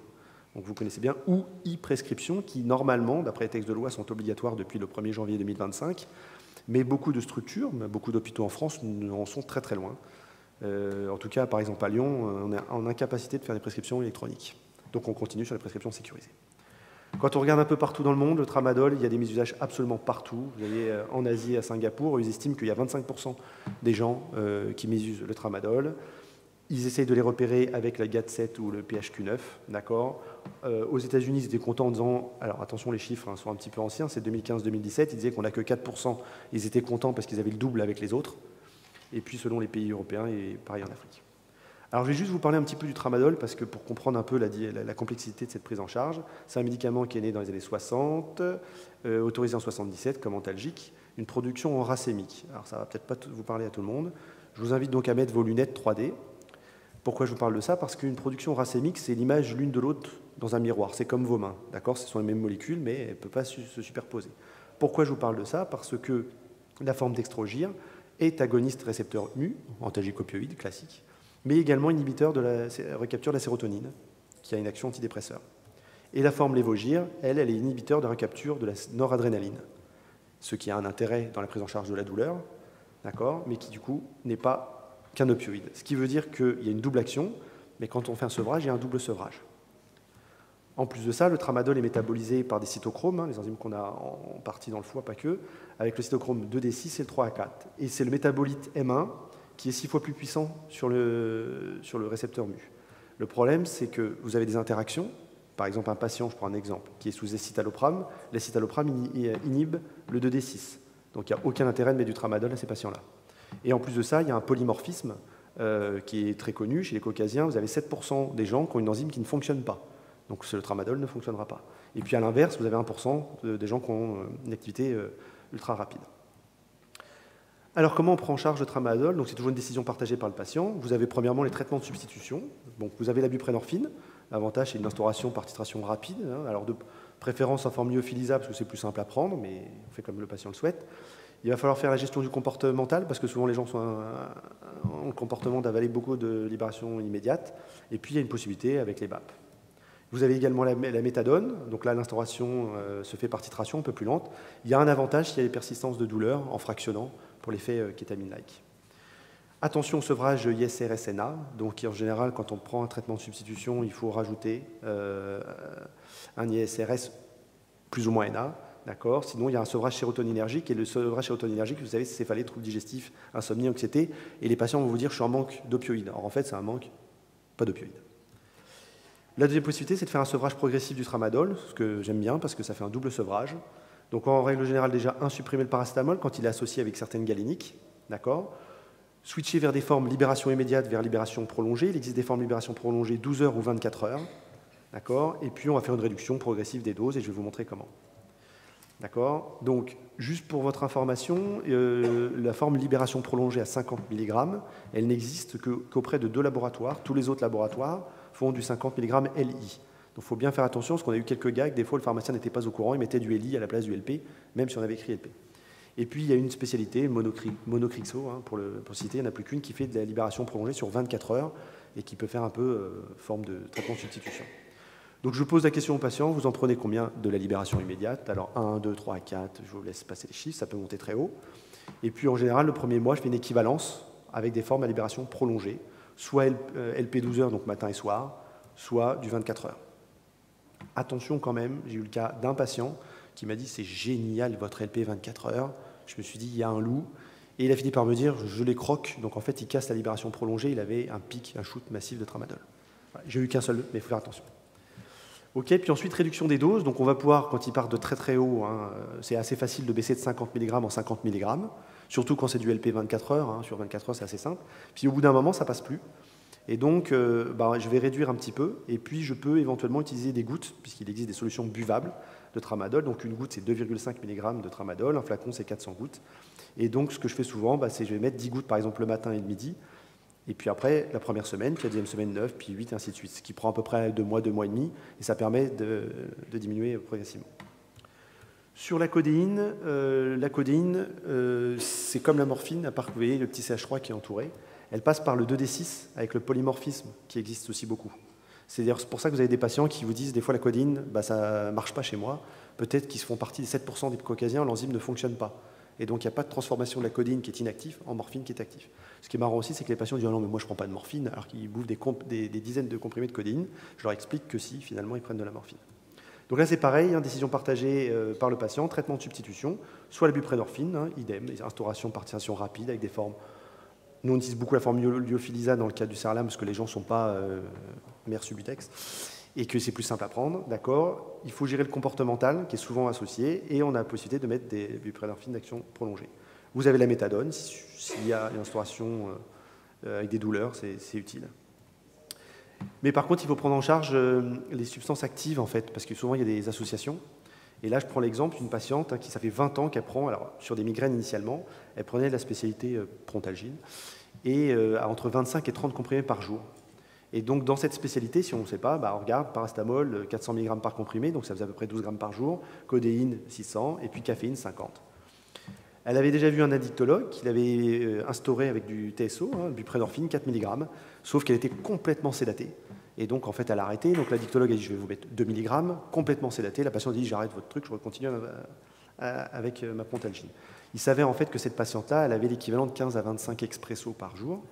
Donc vous connaissez bien, ou e-prescription, qui normalement, d'après les textes de loi, sont obligatoires depuis le 1er janvier 2025. Mais beaucoup de structures, beaucoup d'hôpitaux en France en sont très très loin. En tout cas, par exemple à Lyon, on est en incapacité de faire des prescriptions électroniques. Donc on continue sur les prescriptions sécurisées. Quand on regarde un peu partout dans le monde, le tramadol, il y a des mésusages absolument partout. Vous voyez, en Asie, à Singapour, ils estiment qu'il y a 25% des gens qui mésusent le tramadol. Ils essayent de les repérer avec la GAT7 ou le PHQ9, d'accord. Aux États-Unis, ils étaient contents en disant, alors attention, les chiffres sont un petit peu anciens, c'est 2015-2017, ils disaient qu'on n'a que 4%. Ils étaient contents parce qu'ils avaient le double avec les autres. Et puis selon les pays européens, et pareil en Afrique. Alors je vais juste vous parler un petit peu du tramadol, parce que pour comprendre un peu la complexité de cette prise en charge, c'est un médicament qui est né dans les années 60, autorisé en 77 comme antalgique, une production en racémique. Alors ça ne va peut-être pas vous parler à tout le monde. Je vous invite donc à mettre vos lunettes 3D. Pourquoi je vous parle de ça? Parce qu'une production racémique, c'est l'image l'une de l'autre dans un miroir. C'est comme vos mains, d'accord? Ce sont les mêmes molécules, mais elles ne peuvent pas se superposer. Pourquoi je vous parle de ça? Parce que la forme dextrogir est agoniste récepteur mu, antalgique opioïde classique, mais également inhibiteur de la recapture de la sérotonine, qui a une action antidépresseur. Et la forme lévogir, elle est inhibiteur de recapture de la noradrénaline, ce qui a un intérêt dans la prise en charge de la douleur, d'accord, mais qui du coup n'est pas qu'un opioïde. Ce qui veut dire qu'il y a une double action, mais quand on fait un sevrage, il y a un double sevrage. En plus de ça, le tramadol est métabolisé par des cytochromes, les enzymes qu'on a en partie dans le foie, pas que, avec le cytochrome 2D6 et le 3A4. Et c'est le métabolite M1 qui est 6 fois plus puissant sur le récepteur mu. Le problème, c'est que vous avez des interactions. Par exemple, un patient, je prends un exemple, qui est sous escitalopram. L'escitalopram inhibe le 2D6. Donc il n'y a aucun intérêt de mettre du tramadol à ces patients-là. Et en plus de ça, il y a un polymorphisme qui est très connu. Chez les caucasiens, vous avez 7% des gens qui ont une enzyme qui ne fonctionne pas. Donc le tramadol ne fonctionnera pas. Et puis à l'inverse, vous avez 1% des gens qui ont une activité ultra rapide. Alors, comment on prend en charge le tramadol? Donc, c'est toujours une décision partagée par le patient. Vous avez premièrement les traitements de substitution. Donc, vous avez la buprenorphine. L'avantage, c'est une instauration par titration rapide. Alors, de préférence en forme lyophilisable, parce que c'est plus simple à prendre, mais on fait comme le patient le souhaite. Il va falloir faire la gestion du comportemental, parce que souvent les gens ont le comportement d'avaler beaucoup de libération immédiate. Et puis, il y a une possibilité avec les BAP. Vous avez également la méthadone. Donc là, l'instauration se fait par titration, un peu plus lente. Il y a un avantage s'il y a des persistances de douleur en fractionnant pour l'effet kétamine-like. Attention au sevrage ISR-SNA. Donc en général, quand on prend un traitement de substitution, il faut rajouter un ISRS plus ou moins NA. D'accord. Sinon, il y a un sevrage sérotoninergique. Et le sevrage sérotoninergique, vous savez, c'est céphalée, troubles digestifs, insomnie, anxiété. Et les patients vont vous dire, je suis en manque d'opioïdes. Or, en fait, c'est un manque, pas d'opioïdes. La deuxième possibilité, c'est de faire un sevrage progressif du tramadol, ce que j'aime bien parce que ça fait un double sevrage. Donc, en règle générale, déjà, supprimer le paracétamol quand il est associé avec certaines galéniques. D'accord. Switcher vers des formes libération immédiate vers libération prolongée. Il existe des formes libération prolongée 12 heures ou 24 heures. D'accord. Et puis, on va faire une réduction progressive des doses et je vais vous montrer comment. D'accord. Donc, juste pour votre information, la forme libération prolongée à 50 mg, elle n'existe qu'auprès de 2 laboratoires. Tous les autres laboratoires font du 50 mg LI. Donc, il faut bien faire attention, parce qu'on a eu quelques gags. Des fois, le pharmacien n'était pas au courant, il mettait du LI à la place du LP, même si on avait écrit LP. Et puis, il y a une spécialité, Monocrixo, pour citer, il n'y en a plus qu'une, qui fait de la libération prolongée sur 24 heures et qui peut faire un peu forme de traitement de substitution. Donc, je pose la question au patient, vous en prenez combien de la libération immédiate? Alors, 1, 2, 3, 4, je vous laisse passer les chiffres, ça peut monter très haut. Et puis, en général, le premier mois, je fais une équivalence avec des formes à libération prolongée, soit LP 12 heures, donc matin et soir, soit du 24 heures. Attention quand même, j'ai eu le cas d'un patient qui m'a dit « c'est génial votre LP 24 heures ». Je me suis dit « il y a un loup ». Et il a fini par me dire « je les croque ». Donc, en fait, il casse la libération prolongée, il avait un pic, un shoot massif de tramadol. Voilà, j'ai eu qu'un seul, mais il faut faire attention. Ok, puis ensuite, réduction des doses. Donc, on va pouvoir, quand il part de très très haut, c'est assez facile de baisser de 50 mg en 50 mg, surtout quand c'est du LP 24 heures. Sur 24 heures, c'est assez simple. Puis, au bout d'un moment, ça passe plus. Et donc, je vais réduire un petit peu. Et puis, je peux éventuellement utiliser des gouttes, puisqu'il existe des solutions buvables de tramadol. Donc, une goutte, c'est 2,5 mg de tramadol. Un flacon, c'est 400 gouttes. Et donc, ce que je fais souvent, c'est je vais mettre 10 gouttes, par exemple, le matin et le midi. Et puis après, la première semaine, puis la deuxième semaine 9, puis 8, et ainsi de suite. Ce qui prend à peu près 2 mois et demi, et ça permet de diminuer progressivement. Sur la codéine, c'est comme la morphine, à part que vous voyez le petit CH3 qui est entouré. Elle passe par le 2D6 avec le polymorphisme qui existe aussi beaucoup. C'est d'ailleurs pour ça que vous avez des patients qui vous disent des fois la codéine, ça ne marche pas chez moi. Peut-être qu'ils font partie des 7% des caucasiens, l'enzyme ne fonctionne pas. Et donc, il n'y a pas de transformation de la codéine qui est inactive en morphine qui est active. Ce qui est marrant aussi, c'est que les patients disent « non, mais moi, je ne prends pas de morphine », alors qu'ils bouffent des dizaines de comprimés de codéine. Je leur explique que si, finalement, ils prennent de la morphine. Donc là, c'est pareil, décision partagée par le patient, traitement de substitution, soit la buprenorphine, idem, instauration par titration rapide avec des formes. Nous, on utilise beaucoup la forme lyophilisate dans le cas du Serlam, parce que les gens ne sont pas mère Subutex, et que c'est plus simple à prendre, d'accord. Il faut gérer le comportemental, qui est souvent associé, et on a la possibilité de mettre des buprenorphines d'action prolongée. Vous avez la méthadone, s'il y a une instauration avec des douleurs, c'est utile. Mais par contre, il faut prendre en charge les substances actives, en fait, parce que souvent, il y a des associations. Et là, je prends l'exemple d'une patiente qui, ça fait 20 ans qu'elle prend, alors sur des migraines initialement, elle prenait la spécialité Prontalgine, et entre 25 et 30 comprimés par jour. Et donc, dans cette spécialité, si on ne sait pas, on regarde paracétamol, 400 mg par comprimé, donc ça faisait à peu près 12 grammes par jour, codéine, 600, et puis caféine, 50. Elle avait déjà vu un addictologue qui l'avait instauré avec du TSO, buprenorphine, 4 mg, sauf qu'elle était complètement sédatée. Et donc, en fait, elle a arrêté. Donc, l'addictologue a dit « je vais vous mettre 2 mg », complètement sédatée. La patiente a dit « j'arrête votre truc, je continue avec ma Prontalgine ». Il savait en fait que cette patiente-là, elle avait l'équivalent de 15 à 25 expressos par jour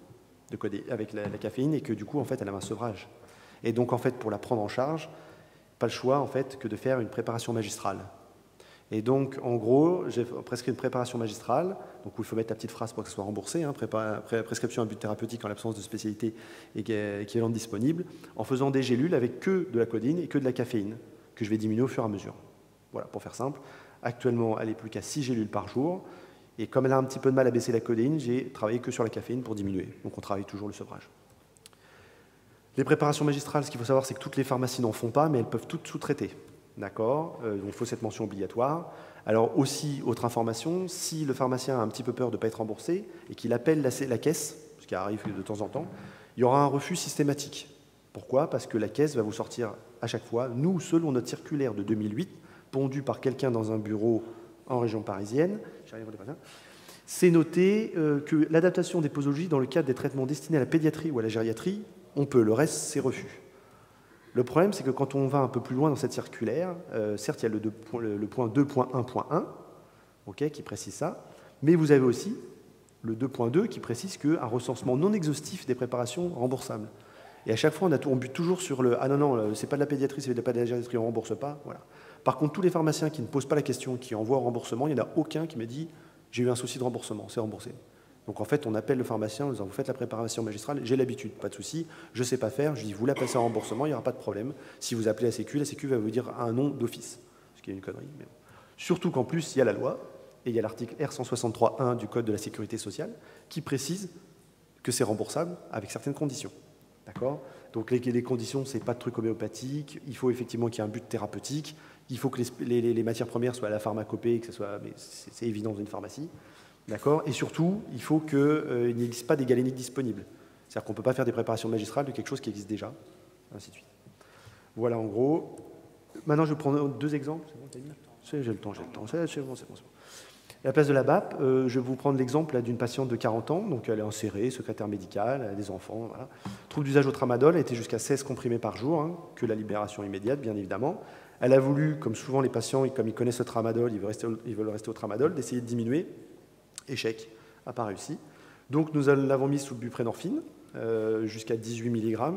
avec la caféine, et que du coup, en fait, elle avait un sevrage. Et donc, en fait, pour la prendre en charge, pas le choix, en fait, que de faire une préparation magistrale. Et donc, en gros, j'ai prescrit une préparation magistrale, donc où il faut mettre la petite phrase pour que ce soit remboursé, prescription à but thérapeutique en l'absence de spécialité équivalente disponible, en faisant des gélules avec que de la codéine et que de la caféine, que je vais diminuer au fur et à mesure. Voilà, pour faire simple. Actuellement, elle n'est plus qu'à 6 gélules par jour, et comme elle a un petit peu de mal à baisser la codéine, j'ai travaillé que sur la caféine pour diminuer. Donc, on travaille toujours le sevrage. Les préparations magistrales, ce qu'il faut savoir, c'est que toutes les pharmacies n'en font pas, mais elles peuvent toutes sous-traiter. D'accord, il faut cette mention obligatoire. Alors aussi, autre information, si le pharmacien a un petit peu peur de ne pas être remboursé et qu'il appelle la caisse, ce qui arrive de temps en temps, il y aura un refus systématique. Pourquoi? Parce que la caisse va vous sortir à chaque fois, nous, selon notre circulaire de 2008, pondue par quelqu'un dans un bureau en région parisienne, c'est noté que l'adaptation des posologies dans le cadre des traitements destinés à la pédiatrie ou à la gériatrie, on peut, le reste, c'est refus. Le problème, c'est que quand on va un peu plus loin dans cette circulaire, certes, il y a le point 2.1.1, okay, qui précise ça, mais vous avez aussi le 2.2 qui précise qu'un recensement non exhaustif des préparations remboursables. Et à chaque fois, on bute toujours sur le « Ah non, non, c'est pas de la pédiatrie, c'est pas de la gériatrie, on ne rembourse pas. » Voilà. Par contre, tous les pharmaciens qui ne posent pas la question, qui envoient au remboursement, il n'y en a aucun qui me dit « J'ai eu un souci de remboursement, c'est remboursé. » Donc en fait, on appelle le pharmacien en disant « Vous faites la préparation magistrale, j'ai l'habitude, pas de souci, je ne sais pas faire. » Je dis « Vous la passez en remboursement, il n'y aura pas de problème. Si vous appelez la Sécu va vous dire un nom d'office. » Ce qui est une connerie. Mais bon. Surtout qu'en plus, il y a la loi, et il y a l'article R163.1 du Code de la sécurité sociale qui précise que c'est remboursable avec certaines conditions. D'accord? Donc les conditions, ce n'est pas de truc homéopathique, il faut effectivement qu'il y ait un but thérapeutique, il faut que les matières premières soient à la pharmacopée, que ce soit, mais c'est évident dans une pharmacie. D'accord? Et surtout, il faut qu'il n'existe pas des galéniques disponibles. C'est-à-dire qu'on ne peut pas faire des préparations magistrales de quelque chose qui existe déjà, ainsi de suite. Voilà en gros. Maintenant, je prends deux exemples. C'est bon, j'ai le temps. C'est bon. À la place de la BAP, je vais vous prendre l'exemple d'une patiente de 40 ans, donc elle est insérée, secrétaire médicale, elle a des enfants. Voilà. Trouble d'usage au tramadol, elle était jusqu'à 16 comprimés par jour, hein, que la libération immédiate, bien évidemment. Elle a voulu, comme souvent les patients, comme ils connaissent le tramadol, ils veulent rester au tramadol, d'essayer de diminuer. Échec, n'a pas réussi. Donc nous l'avons mise sous buprenorphine, jusqu'à 18 mg.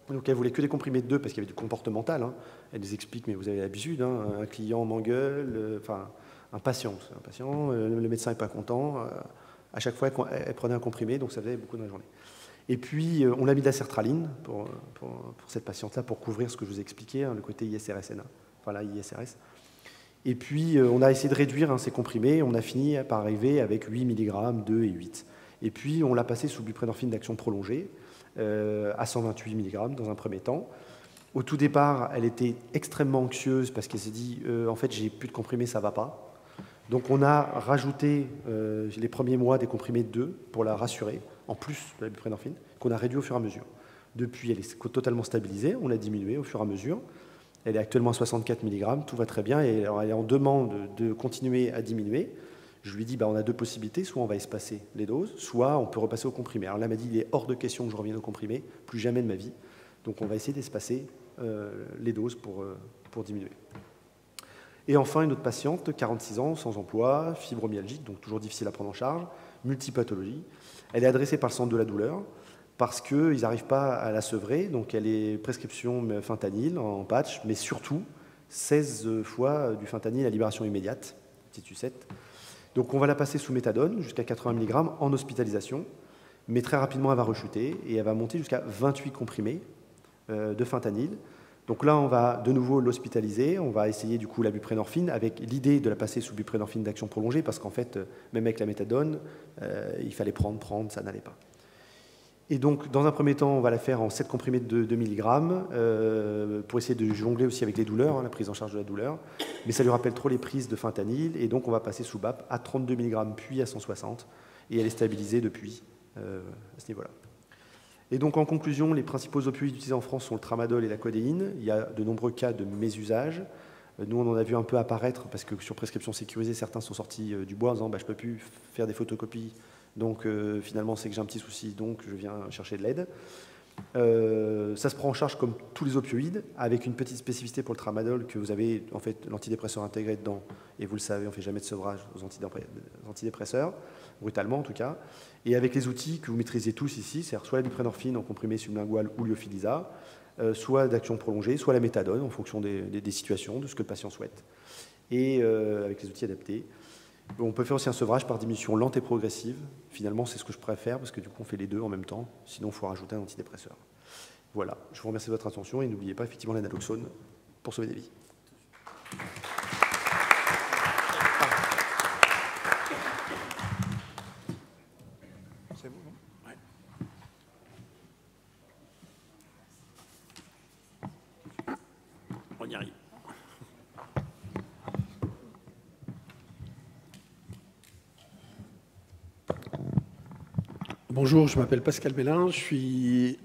Donc elle voulait que des comprimés de 2 parce qu'il y avait du comportemental. Hein. Elle les explique, mais vous avez l'habitude, hein, un client m'engueule, un patient, le médecin n'est pas content. À chaque fois, elle prenait un comprimé, donc ça faisait beaucoup dans la journée. Et puis, on a mis de la sertraline pour cette patiente-là, pour couvrir ce que je vous ai expliqué, hein, le côté ISRSNA, enfin la ISRS. Et puis, on a essayé de réduire ces comprimés. On a fini par arriver avec 8 mg, 2 et 8. Et puis, on l'a passé sous buprenorphine d'action prolongée à 128 mg dans un premier temps. Au tout départ, elle était extrêmement anxieuse parce qu'elle s'est dit en fait, j'ai plus de comprimés, ça ne va pas. Donc, on a rajouté les premiers mois des comprimés de 2 pour la rassurer, en plus de la buprenorphine, qu'on a réduit au fur et à mesure. Depuis, elle est totalement stabilisée. On l'a diminuée au fur et à mesure. Elle est actuellement à 64 mg, tout va très bien, et alors elle est en demande de continuer à diminuer. Je lui dis, on a deux possibilités, soit on va espacer les doses, soit on peut repasser au comprimé. Alors là, elle m'a dit, il est hors de question que je revienne au comprimé, plus jamais de ma vie. Donc on va essayer d'espacer les doses pour diminuer. Et enfin, une autre patiente, 46 ans, sans emploi, fibromyalgique, donc toujours difficile à prendre en charge, multipathologie. Elle est adressée par le centre de la douleur, parce qu'ils n'arrivent pas à la sevrer, donc elle est prescription fentanyl en patch, mais surtout 16 fois du fentanyl à libération immédiate, Titusette. Donc on va la passer sous méthadone jusqu'à 80 mg en hospitalisation, mais très rapidement elle va rechuter et elle va monter jusqu'à 28 comprimés de fentanyl. Donc là on va de nouveau l'hospitaliser, on va essayer du coup la buprenorphine avec l'idée de la passer sous buprenorphine d'action prolongée, parce qu'en fait, même avec la méthadone, il fallait prendre, ça n'allait pas. Et donc, dans un premier temps, on va la faire en 7 comprimés de 2 mg pour essayer de jongler aussi avec les douleurs, hein, la prise en charge de la douleur. Mais ça lui rappelle trop les prises de fentanyl, et donc on va passer sous BAP à 32 mg puis à 160, et elle est stabilisée depuis à ce niveau-là. Et donc, en conclusion, les principaux opioïdes utilisés en France sont le tramadol et la codéine. Il y a de nombreux cas de mésusage. Nous, on en a vu un peu apparaître, parce que sur prescription sécurisée, certains sont sortis du bois en disant je ne peux plus faire des photocopies. Donc finalement, c'est que j'ai un petit souci, donc je viens chercher de l'aide. Ça se prend en charge comme tous les opioïdes, avec une petite spécificité pour le tramadol, que vous avez en fait l'antidépresseur intégré dedans, et vous le savez, on ne fait jamais de sevrage aux antidépresseurs, brutalement en tout cas, et avec les outils que vous maîtrisez tous ici, c'est-à-dire soit la buprenorphine en comprimé sublingual ou lyophilisa, soit d'action prolongée, soit la méthadone, en fonction des situations, de ce que le patient souhaite, et avec les outils adaptés. On peut faire aussi un sevrage par diminution lente et progressive. Finalement, c'est ce que je préfère, parce que du coup, on fait les deux en même temps. Sinon, il faut rajouter un antidépresseur. Voilà, je vous remercie de votre attention, et n'oubliez pas effectivement l'analoxone pour sauver des vies. C'est bon, non ? Ouais. On y arrive. Bonjour, je m'appelle Pascal Mélin, je suis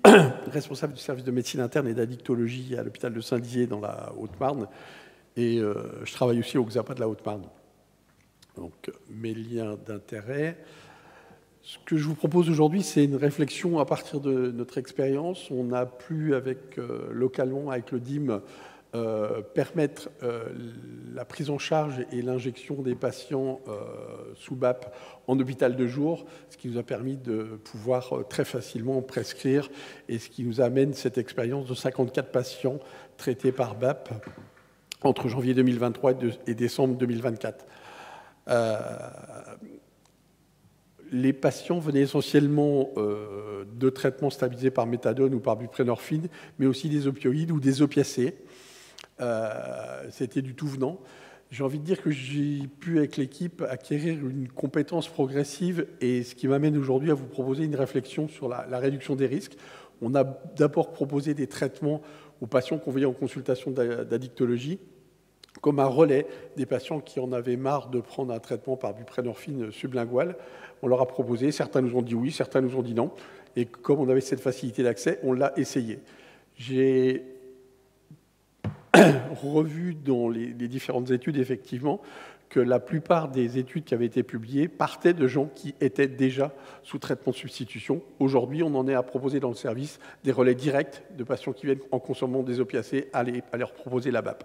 responsable du service de médecine interne et d'addictologie à l'hôpital de Saint-Dizier dans la Haute-Marne et je travaille aussi au XAPA de la Haute-Marne. Donc mes liens d'intérêt. Ce que je vous propose aujourd'hui, c'est une réflexion à partir de notre expérience. On a pu, localement, avec le DIM, permettre la prise en charge et l'injection des patients sous BAP en hôpital de jour, ce qui nous a permis de pouvoir très facilement prescrire et ce qui nous amène cette expérience de 54 patients traités par BAP entre janvier 2023 et décembre 2024. Les patients venaient essentiellement de traitements stabilisés par méthadone ou par buprenorphine, mais aussi des opioïdes ou des opiacés. C'était du tout venant. J'ai envie de dire que j'ai pu, avec l'équipe, acquérir une compétence progressive et ce qui m'amène aujourd'hui à vous proposer une réflexion sur la réduction des risques. On a d'abord proposé des traitements aux patients qu'on voyait en consultation d'addictologie, comme un relais des patients qui en avaient marre de prendre un traitement par buprenorphine sublingual. On leur a proposé, certains nous ont dit oui, certains nous ont dit non. Et comme on avait cette facilité d'accès, on l'a essayé. J'ai revu dans les différentes études, effectivement, que la plupart des études qui avaient été publiées partaient de gens qui étaient déjà sous traitement de substitution. Aujourd'hui, on en est à proposer dans le service des relais directs de patients qui viennent en consommant des opiacés à leur proposer la BAP.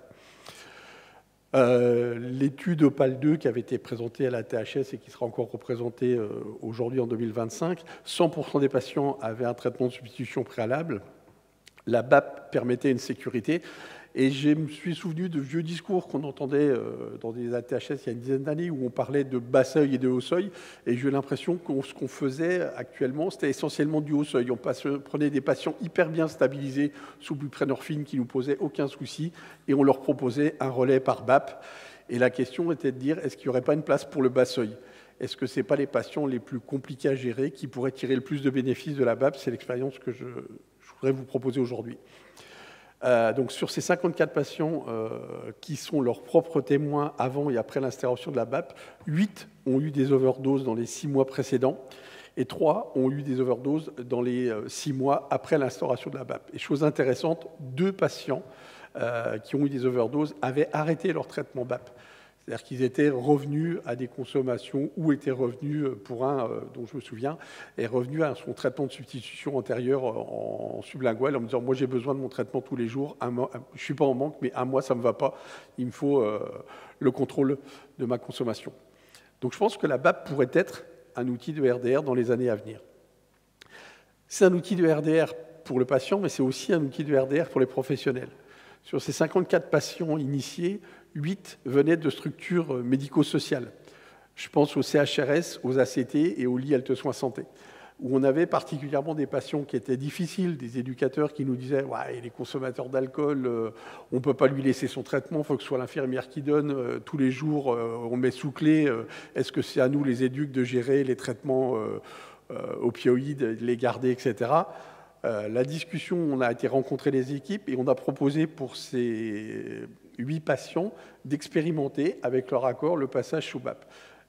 L'étude OPAL 2 qui avait été présentée à la THS et qui sera encore représentée aujourd'hui en 2025, 100% des patients avaient un traitement de substitution préalable. La BAP permettait une sécurité. Et je me suis souvenu de vieux discours qu'on entendait dans des ATHS il y a une dizaine d'années où on parlait de bas seuil et de haut seuil. Et j'ai eu l'impression que ce qu'on faisait actuellement, c'était essentiellement du haut seuil. On prenait des patients hyper bien stabilisés sous buprenorphine qui ne nous posaient aucun souci et on leur proposait un relais par BAP. Et la question était de dire, est-ce qu'il n'y aurait pas une place pour le bas seuil ? Est-ce que ce n'est pas les patients les plus compliqués à gérer qui pourraient tirer le plus de bénéfices de la BAP ? C'est l'expérience que je voudrais vous proposer aujourd'hui. Donc sur ces 54 patients qui sont leurs propres témoins avant et après l'instauration de la BAP, 8 ont eu des overdoses dans les 6 mois précédents et 3 ont eu des overdoses dans les 6 mois après l'instauration de la BAP. Et chose intéressante, 2 patients qui ont eu des overdoses avaient arrêté leur traitement BAP. C'est-à-dire qu'ils étaient revenus à des consommations ou étaient revenus, pour un dont je me souviens, est revenu à son traitement de substitution antérieur en sublingual en me disant « moi j'ai besoin de mon traitement tous les jours, je ne suis pas en manque, mais un mois ça ne me va pas, il me faut le contrôle de ma consommation ». Donc je pense que la BAP pourrait être un outil de RDR dans les années à venir. C'est un outil de RDR pour le patient, mais c'est aussi un outil de RDR pour les professionnels. Sur ces 54 patients initiés, 8 venaient de structures médico-sociales. Je pense aux CHRS, aux ACT et aux lits halte soins santé, où on avait particulièrement des patients qui étaient difficiles, des éducateurs qui nous disaient « ouais, il est consommateur d'alcool, on ne peut pas lui laisser son traitement, il faut que ce soit l'infirmière qui donne, tous les jours on le met sous clé, est-ce que c'est à nous les éduques de gérer les traitements opioïdes, de les garder, etc. » La discussion, on a été rencontrer les équipes et on a proposé pour ces 8 patients d'expérimenter avec leur accord le passage sous BAP.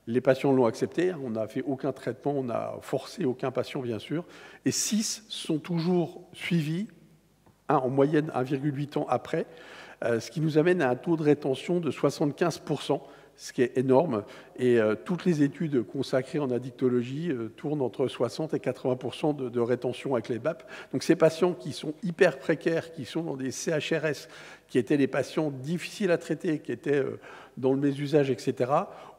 Les patients l'ont accepté, on n'a fait aucun traitement, on n'a forcé aucun patient bien sûr, et 6 sont toujours suivis, en moyenne 1,8 ans après, ce qui nous amène à un taux de rétention de 75%, ce qui est énorme, et toutes les études consacrées en addictologie tournent entre 60 et 80% de rétention avec les BAP. Donc ces patients qui sont hyper précaires, qui sont dans des CHRS, qui étaient des patients difficiles à traiter, qui étaient dans le mésusage, etc.,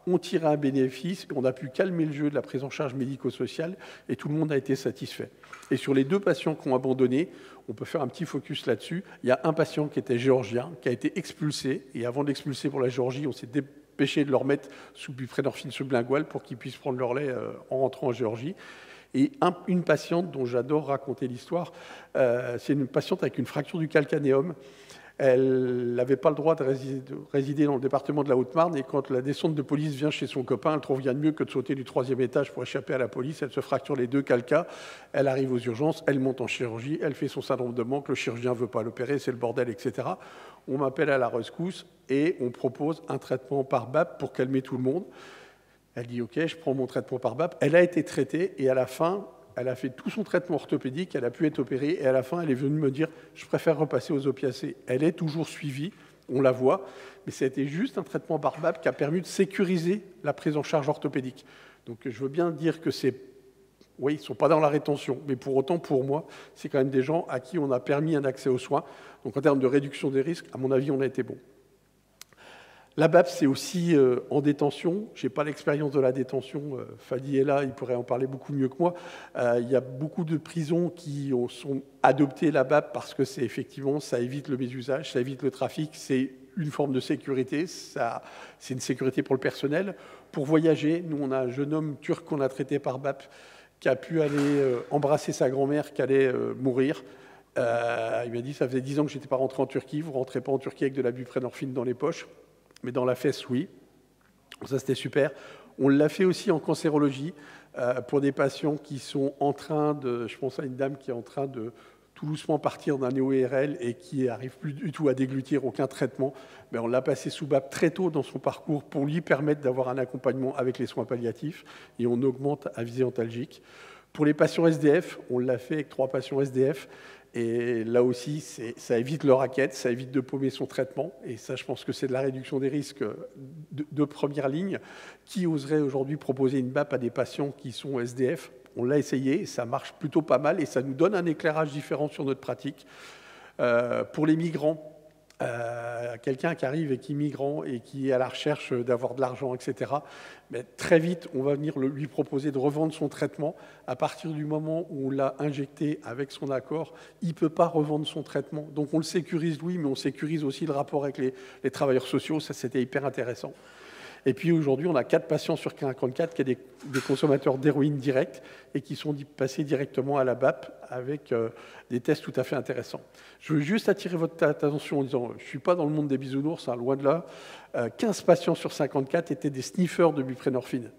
ont tiré un bénéfice, on a pu calmer le jeu de la prise en charge médico-sociale, et tout le monde a été satisfait. Et sur les 2 patients qui ont abandonné, on peut faire un petit focus là-dessus. Il y a un patient qui était géorgien, qui a été expulsé, et avant de l'expulser pour la Géorgie, on s'est dépêché de leur mettre sous buprenorphine sublingual pour qu'ils puissent prendre leur lait en rentrant en Géorgie. Et une patiente dont j'adore raconter l'histoire, c'est une patiente avec une fracture du calcanéum. Elle n'avait pas le droit de résider dans le département de la Haute-Marne et quand la descente de police vient chez son copain, elle trouve rien de mieux que de sauter du 3e étage pour échapper à la police. Elle se fracture les 2 calcas, elle arrive aux urgences, elle monte en chirurgie, elle fait son syndrome de manque, le chirurgien ne veut pas l'opérer, c'est le bordel, etc. On m'appelle à la rescousse et on propose un traitement par BAP pour calmer tout le monde. Elle dit « ok, je prends mon traitement par BAP ». Elle a été traitée et à la fin, Elle a fait tout son traitement orthopédique, elle a pu être opérée, et à la fin, elle est venue me dire « je préfère repasser aux opiacés ». Elle est toujours suivie, on la voit, mais c'était juste un traitement par BAP qui a permis de sécuriser la prise en charge orthopédique. Donc je veux bien dire que c'est... Oui, ils ne sont pas dans la rétention, mais pour autant, pour moi, c'est quand même des gens à qui on a permis un accès aux soins. Donc en termes de réduction des risques, à mon avis, on a été bon. La BAP, c'est aussi en détention. Je n'ai pas l'expérience de la détention. Fadi est là, il pourrait en parler beaucoup mieux que moi. Il y a beaucoup de prisons qui sont adoptées la BAP parce que c'est effectivement, ça évite le mésusage, ça évite le trafic, c'est une forme de sécurité, c'est une sécurité pour le personnel. Pour voyager, nous, on a un jeune homme turc qu'on a traité par BAP qui a pu aller embrasser sa grand-mère qui allait mourir. Il m'a dit, ça faisait 10 ans que je n'étais pas rentré en Turquie, vous ne rentrez pas en Turquie avec de la buprenorphine dans les poches. Mais dans la fesse, oui. Ça, c'était super. On l'a fait aussi en cancérologie pour des patients qui sont en train de... Je pense à une dame qui est en train de tout doucement partir d'un néo-IRL et qui n'arrive plus du tout à déglutir aucun traitement. Mais on l'a passé sous BAP très tôt dans son parcours pour lui permettre d'avoir un accompagnement avec les soins palliatifs et on augmente à visée antalgique. Pour les patients SDF, on l'a fait avec 3 patients SDF. Et là aussi, ça évite le racket, ça évite de paumer son traitement. Et ça, je pense que c'est de la réduction des risques de première ligne. Qui oserait aujourd'hui proposer une BAP à des patients qui sont SDF? On l'a essayé, et ça marche plutôt pas mal et ça nous donne un éclairage différent sur notre pratique. Pour les migrants, quelqu'un qui arrive et qui est migrant et qui est à la recherche d'avoir de l'argent, etc., mais très vite, on va venir lui proposer de revendre son traitement. À partir du moment où on l'a injecté avec son accord, il ne peut pas revendre son traitement. Donc on le sécurise, oui, mais on sécurise aussi le rapport avec les travailleurs sociaux. Ça, c'était hyper intéressant. Et puis aujourd'hui, on a 4 patients sur 54 qui sont des consommateurs d'héroïne directe et qui sont passés directement à la BAP avec des tests tout à fait intéressants. Je veux juste attirer votre attention en disant, je ne suis pas dans le monde des bisounours, hein, loin de là. 15 patients sur 54 étaient des sniffeurs de buprenorphine.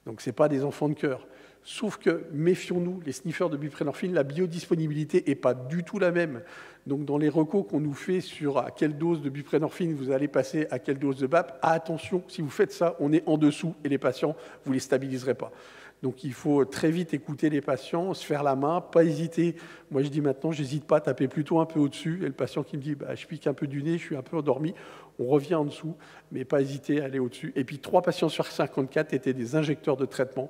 Donc ce n'est pas des enfants de cœur. Sauf que, méfions-nous, les sniffeurs de buprenorphine, la biodisponibilité n'est pas du tout la même. Donc dans les recos qu'on nous fait sur à quelle dose de buprenorphine vous allez passer à quelle dose de BAP, attention, si vous faites ça, on est en dessous et les patients, vous ne les stabiliserez pas. Donc il faut très vite écouter les patients, se faire la main, pas hésiter. Moi je dis maintenant, j'hésite pas à taper plutôt un peu au-dessus. Et le patient qui me dit, je pique un peu du nez, je suis un peu endormi, on revient en dessous, mais pas hésiter à aller au-dessus. Et puis 3 patients sur 54 étaient des injecteurs de traitement.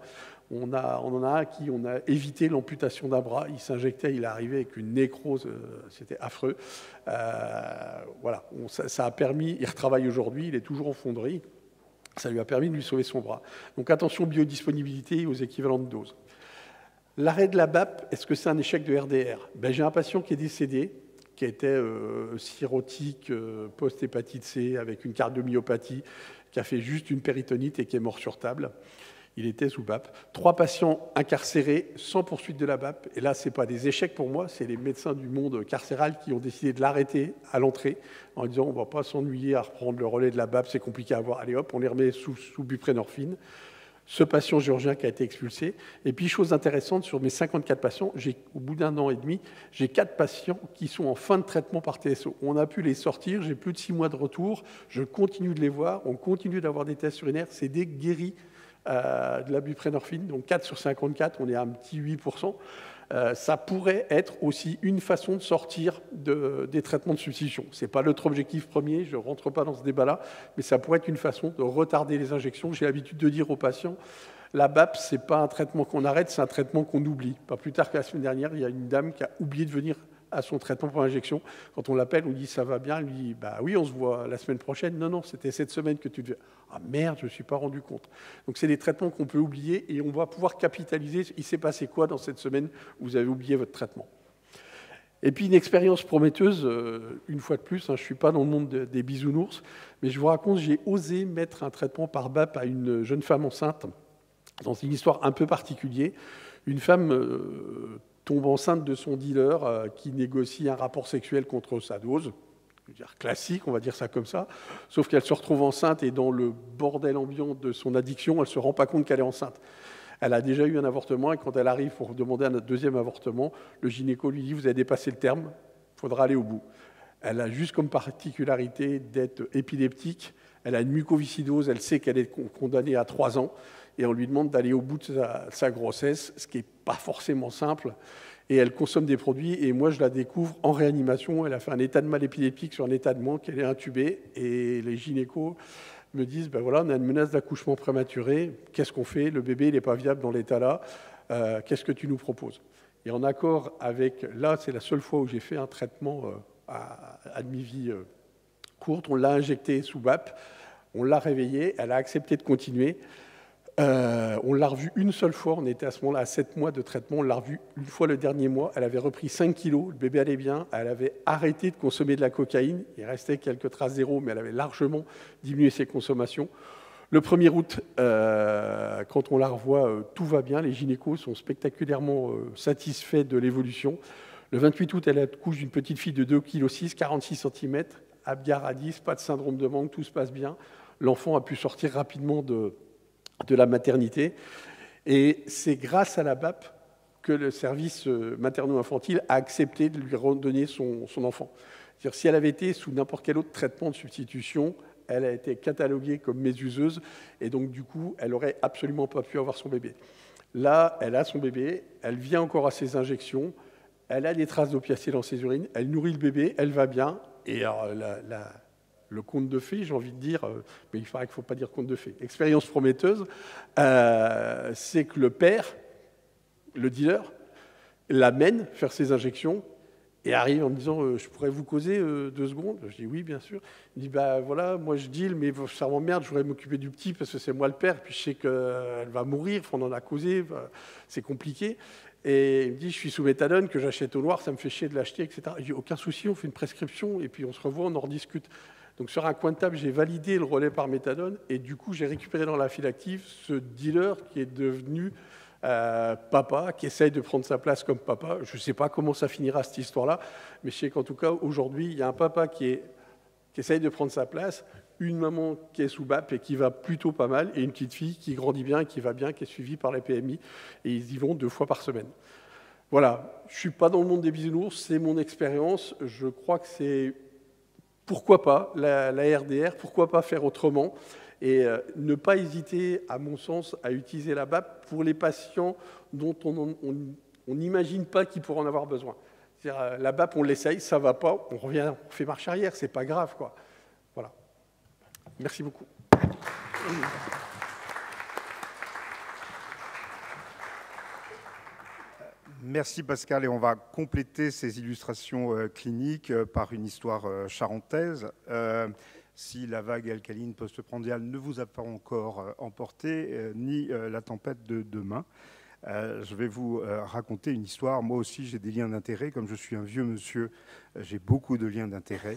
On en a un qui on a évité l'amputation d'un bras. Il s'injectait, il est arrivé avec une nécrose, c'était affreux. Voilà, ça a permis, il retravaille aujourd'hui, il est toujours en fonderie. Ça lui a permis de lui sauver son bras. Donc attention biodisponibilité aux équivalents de doses. L'arrêt de la BAP, est-ce que c'est un échec de RDR? J'ai un patient qui est décédé, qui était cirrhotique, post-hépatite C, avec une cardiomyopathie, qui a fait juste une péritonite et qui est mort sur table. Il était sous BAP. 3 patients incarcérés sans poursuite de la BAP. Et là, ce n'est pas des échecs pour moi, c'est les médecins du monde carcéral qui ont décidé de l'arrêter à l'entrée en disant on ne va pas s'ennuyer à reprendre le relais de la BAP, c'est compliqué à voir. Allez hop, on les remet sous buprenorphine. Ce patient géorgien qui a été expulsé. Et puis, chose intéressante, sur mes 54 patients, au bout d'1 an et demi, j'ai 4 patients qui sont en fin de traitement par TSO. On a pu les sortir, j'ai plus de 6 mois de retour, je continue de les voir, on continue d'avoir des tests urinaires, c'est des guéris de la buprenorphine, donc 4 sur 54, on est à un petit 8%. Ça pourrait être aussi une façon de sortir des traitements de substitution. Ce n'est pas notre objectif premier, je ne rentre pas dans ce débat-là, mais ça pourrait être une façon de retarder les injections. J'ai l'habitude de dire aux patients, la BAP, ce n'est pas un traitement qu'on arrête, c'est un traitement qu'on oublie. Pas plus tard que la semaine dernière, il y a une dame qui a oublié de venir à son traitement pour injection. Quand on l'appelle, on dit ça va bien, elle lui dit oui, on se voit la semaine prochaine. Non, c'était cette semaine que tu devais. Ah merde, je ne me suis pas rendu compte. Donc c'est des traitements qu'on peut oublier et on va pouvoir capitaliser. Il s'est passé quoi dans cette semaine où vous avez oublié votre traitement? Et puis une expérience prometteuse, une fois de plus, je ne suis pas dans le monde des bisounours, mais je vous raconte, j'ai osé mettre un traitement par BAP à une jeune femme enceinte dans une histoire un peu particulière. Une femme tombe enceinte de son dealer qui négocie un rapport sexuel contre sa dose. Je veux dire, classique, on va dire ça comme ça. Sauf qu'elle se retrouve enceinte et dans le bordel ambiant de son addiction, elle ne se rend pas compte qu'elle est enceinte. Elle a déjà eu un avortement et quand elle arrive pour demander un deuxième avortement, le gynéco lui dit « vous avez dépassé le terme, il faudra aller au bout ». Elle a juste comme particularité d'être épileptique, elle a une mucoviscidose, elle sait qu'elle est condamnée à 3 ans. et on lui demande d'aller au bout de sa grossesse, ce qui n'est pas forcément simple. Et elle consomme des produits, et moi je la découvre en réanimation. Elle a fait un état de mal épileptique sur un état de manque, elle est intubée, et les gynécos me disent, ben voilà, on a une menace d'accouchement prématuré, qu'est-ce qu'on fait? Le bébé, il n'est pas viable dans l'état là, qu'est-ce que tu nous proposes? Et en accord avec, là, c'est la seule fois où j'ai fait un traitement à demi-vie courte, on l'a injectée sous BAP, on l'a réveillée, elle a accepté de continuer. On l'a revue une seule fois, on était à ce moment-là à 7 mois de traitement, on l'a revue une fois le dernier mois, elle avait repris 5 kilos, le bébé allait bien, elle avait arrêté de consommer de la cocaïne, il restait quelques traces zéro, mais elle avait largement diminué ses consommations. Le 1er août, quand on la revoit, tout va bien, les gynécos sont spectaculairement satisfaits de l'évolution. Le 28 août, elle accouche d'une petite fille de 2,6 kg, 46 cm, Apgar à 10, pas de syndrome de manque, tout se passe bien. L'enfant a pu sortir rapidement de la maternité. Et c'est grâce à la BAP que le service materno-infantile a accepté de lui redonner son enfant. C'est-à-dire, si elle avait été sous n'importe quel autre traitement de substitution, elle a été cataloguée comme mésuseuse, et donc du coup, elle n'aurait absolument pas pu avoir son bébé. Là, elle a son bébé, elle vient encore à ses injections, elle a des traces d'opiacés dans ses urines, elle nourrit le bébé, elle va bien, et alors, le conte de fées, j'ai envie de dire, mais il paraît qu'il ne faut pas dire conte de fées, expérience prometteuse, c'est que le père, le dealer, l'amène faire ses injections et arrive en me disant je pourrais vous causer 2 secondes. Je dis oui, bien sûr. Il dit bah voilà, moi je deal, mais ça m'emmerde, je voudrais m'occuper du petit parce que c'est moi le père, puis je sais qu'elle va mourir, on en a causé, c'est compliqué. Et il me dit je suis sous méthadone, que j'achète au noir, ça me fait chier de l'acheter, etc. Je dis aucun souci, on fait une prescription et puis on se revoit, on en rediscute. Donc sur un coin de table, j'ai validé le relais par méthadone et du coup, j'ai récupéré dans la file active ce dealer qui est devenu papa, qui essaye de prendre sa place comme papa. Je ne sais pas comment ça finira cette histoire-là, mais je sais qu'en tout cas, aujourd'hui, il y a un papa qui essaye de prendre sa place, une maman qui est sous BAP et qui va plutôt pas mal, et une petite fille qui grandit bien, qui va bien, qui est suivie par les PMI, et ils y vont 2 fois par semaine. Voilà, je ne suis pas dans le monde des bisounours, c'est mon expérience. Je crois que c'est... Pourquoi pas la RDR, pourquoi pas faire autrement et ne pas hésiter, à mon sens, à utiliser la BAP pour les patients dont on n'imagine pas qu'ils pourraient en avoir besoin. C'est-à-dire, la BAP, on l'essaye, ça ne va pas, on revient, on fait marche arrière, c'est pas grave, quoi. Voilà. Merci beaucoup. Merci Pascal, et on va compléter ces illustrations cliniques par une histoire charentaise. Si la vague alcaline postprandiale ne vous a pas encore emporté, ni la tempête de demain, je vais vous raconter une histoire. Moi aussi, j'ai des liens d'intérêt. Comme je suis un vieux monsieur, j'ai beaucoup de liens d'intérêt.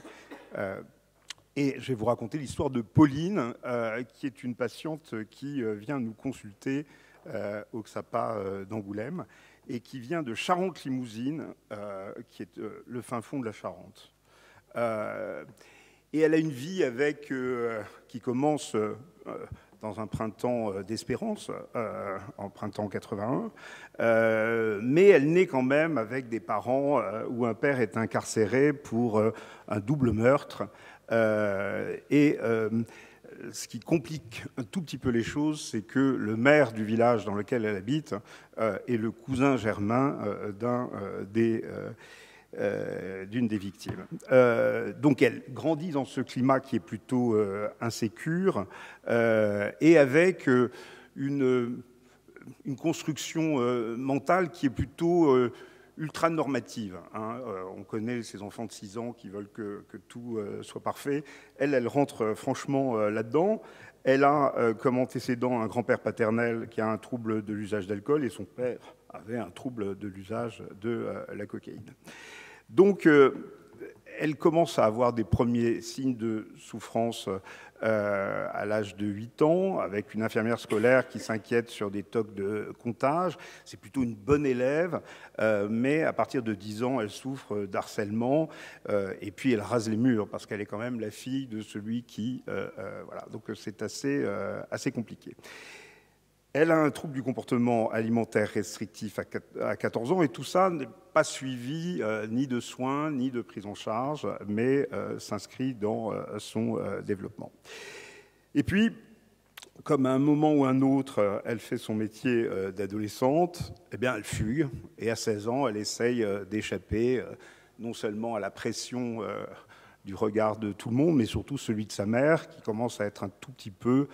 Et je vais vous raconter l'histoire de Pauline, qui est une patiente qui vient nous consulter au XAPA d'Angoulême, et qui vient de Charente-Limousine, qui est le fin fond de la Charente. Et elle a une vie qui commence dans un printemps d'espérance, en printemps 81, mais elle naît quand même avec des parents où un père est incarcéré pour un double meurtre. Ce qui complique un tout petit peu les choses, c'est que le maire du village dans lequel elle habite est le cousin germain d'une des victimes. Donc elle grandit dans ce climat qui est plutôt insécure et avec une construction mentale qui est plutôt ultra normative. On connaît ces enfants de 6 ans qui veulent que tout soit parfait. Elle rentre franchement là-dedans. Elle a comme antécédent un grand-père paternel qui a un trouble de l'usage d'alcool et son père avait un trouble de l'usage de la cocaïne. Donc, elle commence à avoir des premiers signes de souffrance à l'âge de 8 ans, avec une infirmière scolaire qui s'inquiète sur des tocs de comptage. C'est plutôt une bonne élève, mais à partir de 10 ans, elle souffre d'harcèlement, et puis elle rase les murs, parce qu'elle est quand même la fille de celui qui... voilà, donc c'est assez compliqué. Elle a un trouble du comportement alimentaire restrictif à 14 ans, et tout ça n'est pas suivi ni de soins, ni de prise en charge, mais s'inscrit dans son développement. Et puis, comme à un moment ou un autre, elle fait son métier d'adolescente, eh bien, elle fugue. Et à 16 ans, elle essaye d'échapper non seulement à la pression du regard de tout le monde, mais surtout celui de sa mère, qui commence à être un tout petit peu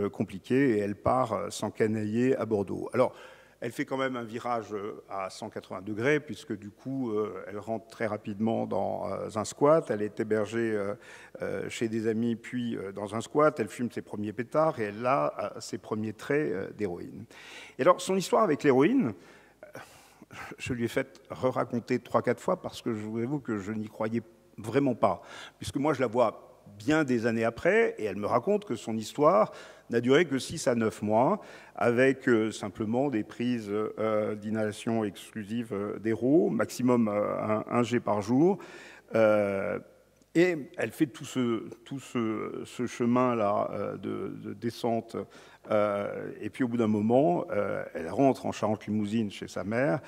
compliqué. Et elle part s'encanailler à Bordeaux. Alors, elle fait quand même un virage à 180 degrés, puisque du coup, elle rentre très rapidement dans un squat. Elle est hébergée chez des amis, puis dans un squat. Elle fume ses premiers pétards et elle a ses premiers traits d'héroïne. Et alors, son histoire avec l'héroïne, je lui ai fait re-raconter 3-4 fois, parce que je vous avoue que je n'y croyais vraiment pas. Puisque moi, je la vois bien des années après, et elle me raconte que son histoire n'a duré que 6 à 9 mois, avec simplement des prises d'inhalation exclusive d'héros, maximum 1 G par jour. Et elle fait tout ce chemin-là de descente. Et puis au bout d'un moment, elle rentre en Charente-Limousine chez sa mère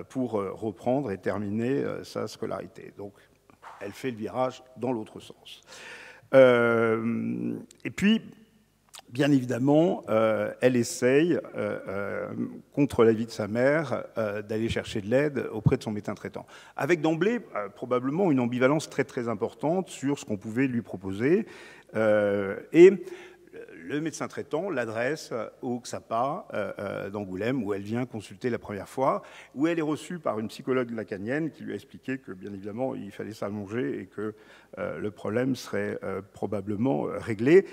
pour reprendre et terminer sa scolarité. Donc elle fait le virage dans l'autre sens. Et puis, bien évidemment, elle essaye, contre l'avis de sa mère, d'aller chercher de l'aide auprès de son médecin traitant. Avec d'emblée, probablement, une ambivalence très très importante sur ce qu'on pouvait lui proposer. Et le médecin traitant l'adresse au XAPA d'Angoulême, où elle vient consulter la première fois, où elle est reçue par une psychologue lacanienne qui lui a expliqué que, bien évidemment, il fallait s'allonger et que le problème serait probablement réglé.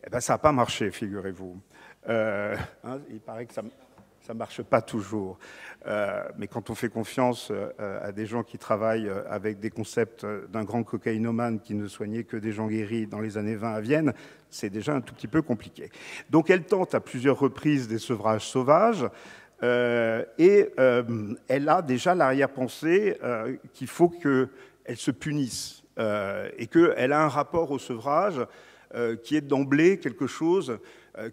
Eh bien, ça n'a pas marché, figurez-vous. Il paraît que ça ne marche pas toujours. Mais quand on fait confiance à des gens qui travaillent avec des concepts d'un grand cocaïnomane qui ne soignait que des gens guéris dans les années 20 à Vienne, c'est déjà un tout petit peu compliqué. Donc elle tente à plusieurs reprises des sevrages sauvages, et elle a déjà l'arrière-pensée qu'il faut qu'elle se punisse, et qu'elle a un rapport au sevrage qui est d'emblée quelque chose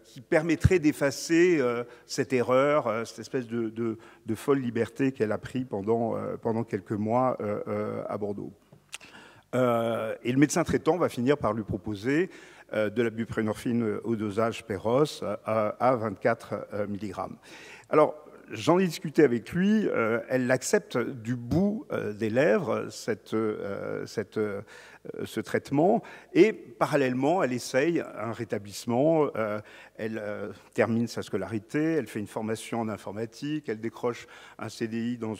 qui permettrait d'effacer cette erreur, cette espèce de folle liberté qu'elle a pris pendant quelques mois à Bordeaux. Et le médecin traitant va finir par lui proposer de la buprenorphine au dosage Péros à 24 mg. Alors, j'en ai discuté avec lui, elle l'accepte du bout des lèvres, ce traitement, et parallèlement, elle essaye un rétablissement, elle termine sa scolarité, elle fait une formation en informatique, elle décroche un CDI dans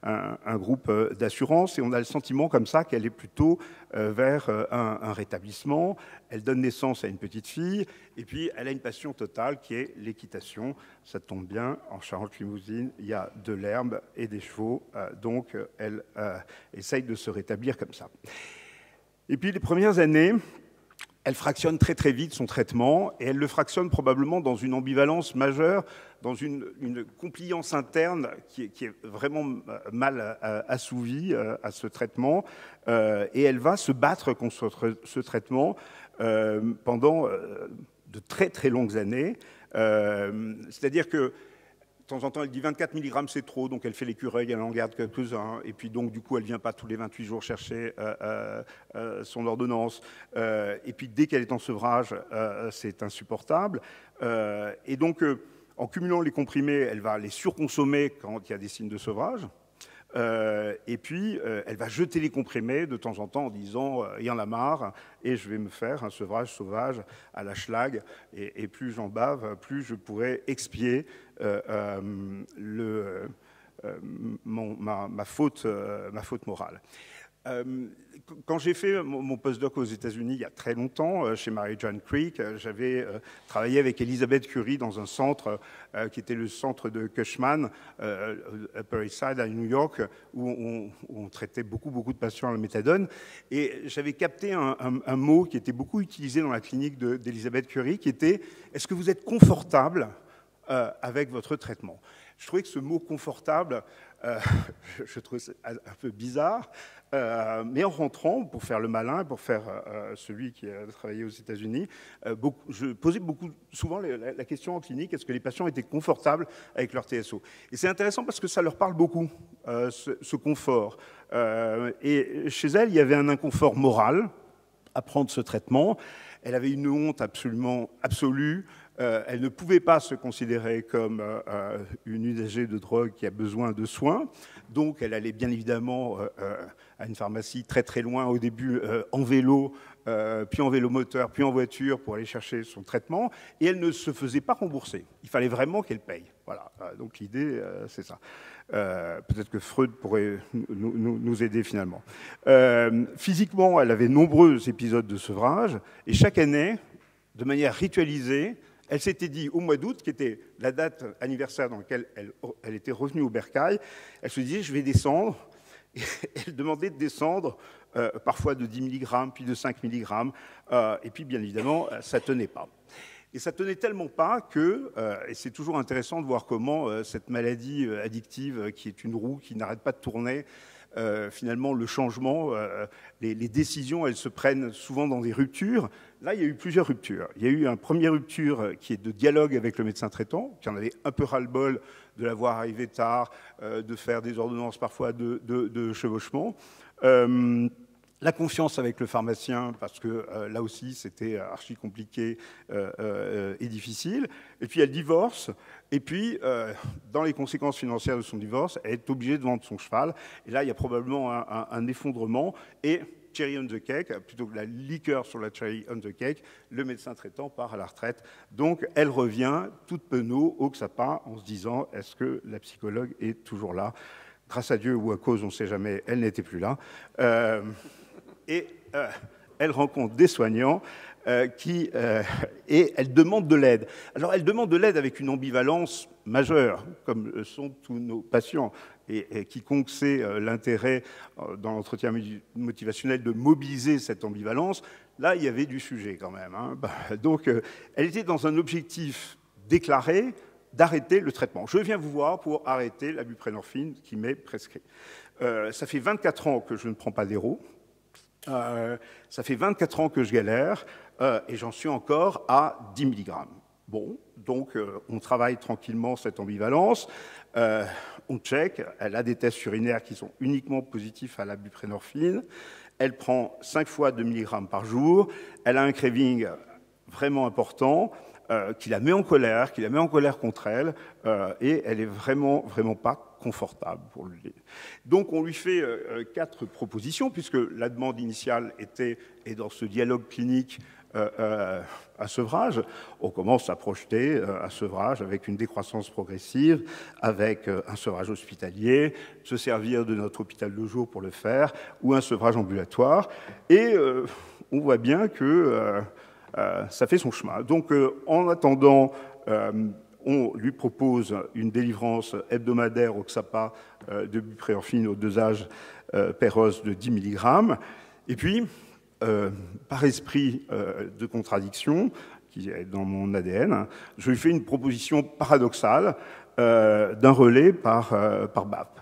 un groupe d'assurance, et on a le sentiment comme ça qu'elle est plutôt vers un rétablissement. Elle donne naissance à une petite fille, et puis elle a une passion totale qui est l'équitation. Ça tombe bien, en Charente-Limousine, il y a de l'herbe et des chevaux, donc elle essaye de se rétablir comme ça. Et puis les premières années, elle fractionne très très vite son traitement, et elle le fractionne probablement dans une ambivalence majeure, dans une compliance interne qui est vraiment mal assouvie à ce traitement, et elle va se battre contre ce traitement pendant de très très longues années. C'est-à-dire que de temps en temps, elle dit 24 mg, c'est trop, donc elle fait l'écureuil, elle en garde quelques-uns, et puis donc du coup, elle ne vient pas tous les 28 jours chercher son ordonnance. Et puis dès qu'elle est en sevrage, c'est insupportable. Et donc, en cumulant les comprimés, elle va les surconsommer quand il y a des signes de sevrage. Et puis, elle va jeter les comprimés de temps en temps en disant « il y en a marre et je vais me faire un sevrage sauvage à la schlag et plus j'en bave, plus je pourrai expier ma faute morale ». Quand j'ai fait mon postdoc aux États-Unis il y a très longtemps, chez Mary John Creek, j'avais travaillé avec Elizabeth Curry dans un centre qui était le centre de Cushman, Upper East Side à New York, où on traitait beaucoup de patients à la méthadone. Et j'avais capté un mot qui était beaucoup utilisé dans la clinique d'Elizabeth Curry, qui était « Est-ce que vous êtes confortable avec votre traitement ?» Je trouvais que ce mot « confortable », je trouvais ça un peu bizarre. Mais en rentrant, pour faire le malin, pour faire celui qui a travaillé aux États-Unis, je posais souvent la question en clinique, est-ce que les patients étaient confortables avec leur TSO? Et c'est intéressant parce que ça leur parle beaucoup, ce confort. Et chez elle, il y avait un inconfort moral à prendre ce traitement. Elle avait une honte absolument absolue. Elle ne pouvait pas se considérer comme une usagère de drogue qui a besoin de soins. Donc, elle allait bien évidemment à une pharmacie très très loin, au début en vélo, puis en vélomoteur, puis en voiture pour aller chercher son traitement. Et elle ne se faisait pas rembourser. Il fallait vraiment qu'elle paye. Voilà. Donc, l'idée, c'est ça. Peut-être que Freud pourrait nous aider finalement. Physiquement, elle avait nombreux épisodes de sevrage. Et chaque année, de manière ritualisée, elle s'était dit, au mois d'août, qui était la date anniversaire dans laquelle elle était revenue au bercail, elle se disait, je vais descendre. Et elle demandait de descendre, parfois de 10 mg, puis de 5 mg. Et puis, bien évidemment, ça ne tenait pas. Et ça ne tenait tellement pas que, et c'est toujours intéressant de voir comment cette maladie addictive, qui est une roue qui n'arrête pas de tourner, finalement, le changement, les décisions, elles se prennent souvent dans des ruptures. Là, il y a eu plusieurs ruptures. Il y a eu une première rupture qui est de dialogue avec le médecin traitant, qui en avait un peu ras-le-bol de la voir arriver tard, de faire des ordonnances parfois de chevauchement. La confiance avec le pharmacien, parce que là aussi, c'était archi compliqué et difficile. Et puis, elle divorce. Et puis, dans les conséquences financières de son divorce, elle est obligée de vendre son cheval. Et là, il y a probablement un effondrement. Et cherry on the cake, plutôt que la liqueur sur la cherry on the cake, le médecin traitant part à la retraite. Donc, elle revient toute penaud au XAPA en se disant, est-ce que la psychologue est toujours là? Grâce à Dieu ou à cause, on ne sait jamais, elle n'était plus là. Et elle rencontre des soignants et elle demande de l'aide. Alors, elle demande de l'aide avec une ambivalence majeure, comme sont tous nos patients. Et quiconque sait l'intérêt dans l'entretien motivationnel de mobiliser cette ambivalence, là, il y avait du sujet quand même. Hein. Donc, elle était dans un objectif déclaré d'arrêter le traitement. Je viens vous voir pour arrêter la buprenorphine qui m'est prescrite. Ça fait 24 ans que je ne prends pas d'héros. Ça fait 24 ans que je galère et j'en suis encore à 10 mg. Bon, donc on travaille tranquillement cette ambivalence, on check, elle a des tests urinaires qui sont uniquement positifs à la buprenorphine, elle prend 5 fois 2 mg par jour, elle a un craving vraiment important, qui la met en colère contre elle, et elle est vraiment, vraiment pas confortable pour lui. Donc on lui fait 4 propositions, puisque la demande initiale était, et dans ce dialogue clinique, un sevrage. On commence à projeter un sevrage avec une décroissance progressive, avec un sevrage hospitalier, se servir de notre hôpital de jour pour le faire, ou un sevrage ambulatoire. Et on voit bien que ça fait son chemin. Donc, en attendant, on lui propose une délivrance hebdomadaire au XAPA de buprenorphine au dosage Péros de 10 mg. Et puis, par esprit de contradiction, qui est dans mon ADN, je lui fais une proposition paradoxale d'un relais par BAP.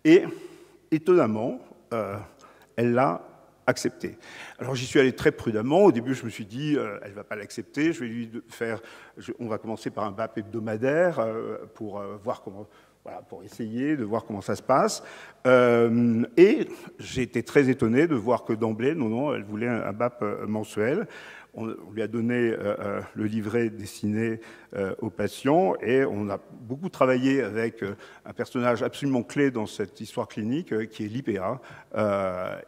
Et, étonnamment, elle l'a accepté. Alors j'y suis allé très prudemment. Au début, je me suis dit, elle ne va pas l'accepter. Je vais lui faire. On va commencer par un BAP hebdomadaire pour voir comment. Voilà, pour essayer de voir comment ça se passe. Et j'ai été très étonné de voir que d'emblée, non, elle voulait un BAP mensuel. On lui a donné le livret destiné aux patients et on a beaucoup travaillé avec un personnage absolument clé dans cette histoire clinique qui est l'IPA.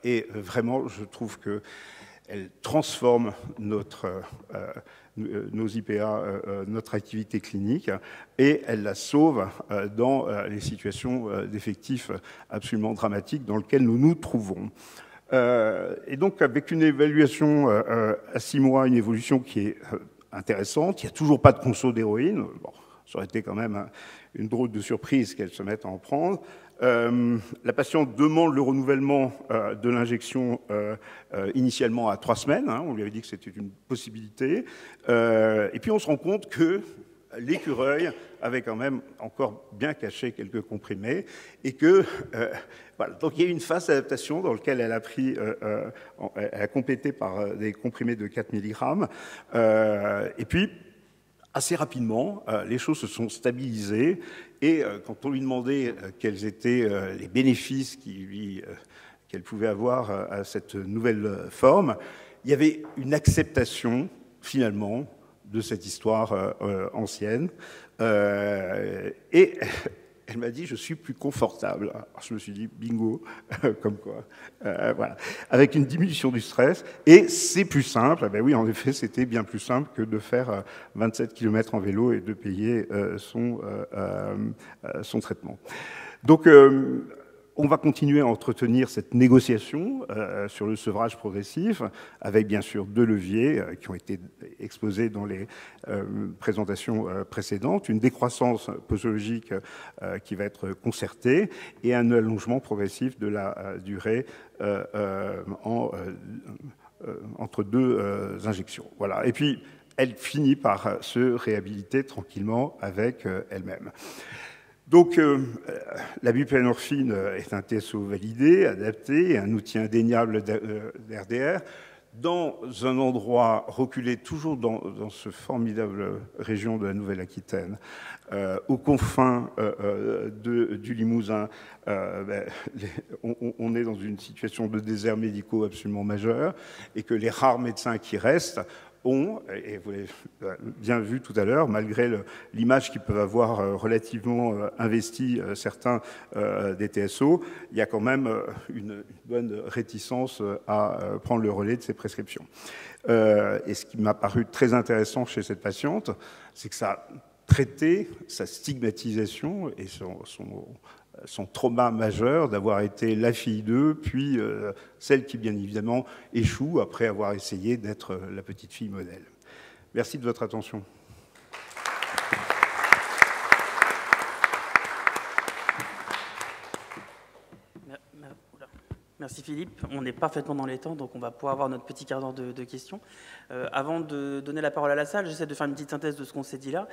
Et vraiment, je trouve qu'elle transforme nos IPA, notre activité clinique, et elle la sauve dans les situations d'effectifs absolument dramatiques dans lesquelles nous nous trouvons. Et donc, avec une évaluation à 6 mois, une évolution qui est intéressante, il n'y a toujours pas de conso d'héroïne. Bon, ça aurait été quand même une drôle de surprise qu'elle se mette à en prendre. La patiente demande le renouvellement de l'injection initialement à 3 semaines. Hein, on lui avait dit que c'était une possibilité. Et puis, on se rend compte que l'écureuil avait quand même encore bien caché quelques comprimés et que voilà. Donc il y a eu une phase d'adaptation dans laquelle elle a pris, elle a complété par des comprimés de 4 mg. Et puis assez rapidement, les choses se sont stabilisées et quand on lui demandait quels étaient les bénéfices qu'elle pouvait avoir à cette nouvelle forme, il y avait une acceptation finalement, de cette histoire ancienne. Et elle m'a dit, je suis plus confortable. Alors, je me suis dit, bingo, comme quoi. Voilà. Avec une diminution du stress. Et c'est plus simple. Ben oui, en effet, c'était bien plus simple que de faire 27 km en vélo et de payer son traitement. Donc, on va continuer à entretenir cette négociation sur le sevrage progressif, avec bien sûr 2 leviers qui ont été exposés dans les présentations précédentes, une décroissance posologique qui va être concertée et un allongement progressif de la durée entre 2 injections. Voilà. Et puis, elle finit par se réhabiliter tranquillement avec elle-même. Donc, la buprenorphine est un TSO validé, adapté, un outil indéniable d'RDR, dans un endroit reculé, toujours dans ce formidable région de la Nouvelle-Aquitaine, aux confins du Limousin. On est dans une situation de désert médicaux absolument majeur, et que les rares médecins qui restent ont, et vous l'avez bien vu tout à l'heure, malgré l'image qu'ils peuvent avoir relativement investi certains des TSO, il y a quand même une bonne réticence à prendre le relais de ces prescriptions. Et ce qui m'a paru très intéressant chez cette patiente, c'est que ça a traité sa stigmatisation et son trauma majeur d'avoir été la fille d'eux, puis celle qui, bien évidemment, échoue après avoir essayé d'être la petite fille modèle. Merci de votre attention. Merci Philippe. On est parfaitement dans les temps, donc on va pouvoir avoir notre petit quart d'heure de questions. Avant de donner la parole à la salle, j'essaie de faire une petite synthèse de ce qu'on s'est dit là.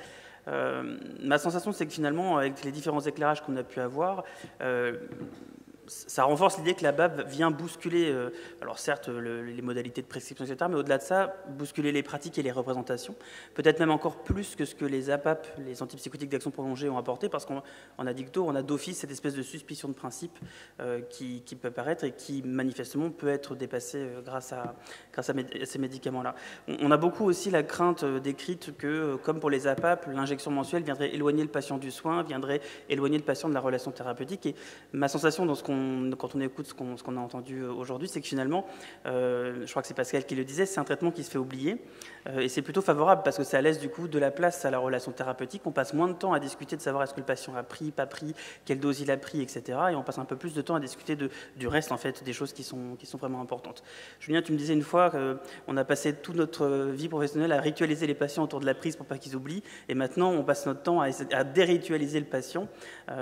Ma sensation, c'est que finalement, avec les différents éclairages qu'on a pu avoir, ça renforce l'idée que la BAB vient bousculer, alors certes, les modalités de prescription, etc., mais au-delà de ça, bousculer les pratiques et les représentations, peut-être même encore plus que ce que les APAP, les antipsychotiques d'action prolongée, ont apporté, parce qu'en addicto, on a d'office cette espèce de suspicion de principe qui peut apparaître et qui, manifestement, peut être dépassée grâce à ces médicaments-là. On a beaucoup aussi la crainte décrite que, comme pour les APAP, l'injection mensuelle viendrait éloigner le patient du soin, viendrait éloigner le patient de la relation thérapeutique, et ma sensation dans quand on écoute ce qu'on a entendu aujourd'hui, c'est que finalement, je crois que c'est Pascal qui le disait, c'est un traitement qui se fait oublier, et c'est plutôt favorable parce que ça laisse du coup de la place à la relation thérapeutique. On passe moins de temps à discuter de savoir est-ce que le patient a pris, pas pris, quelle dose il a pris, etc. Et on passe un peu plus de temps à discuter du reste, en fait, des choses qui sont vraiment importantes. Julien, tu me disais une fois qu'on a passé toute notre vie professionnelle à ritualiser les patients autour de la prise pour pas qu'ils oublient, et maintenant on passe notre temps à déritualiser le patient,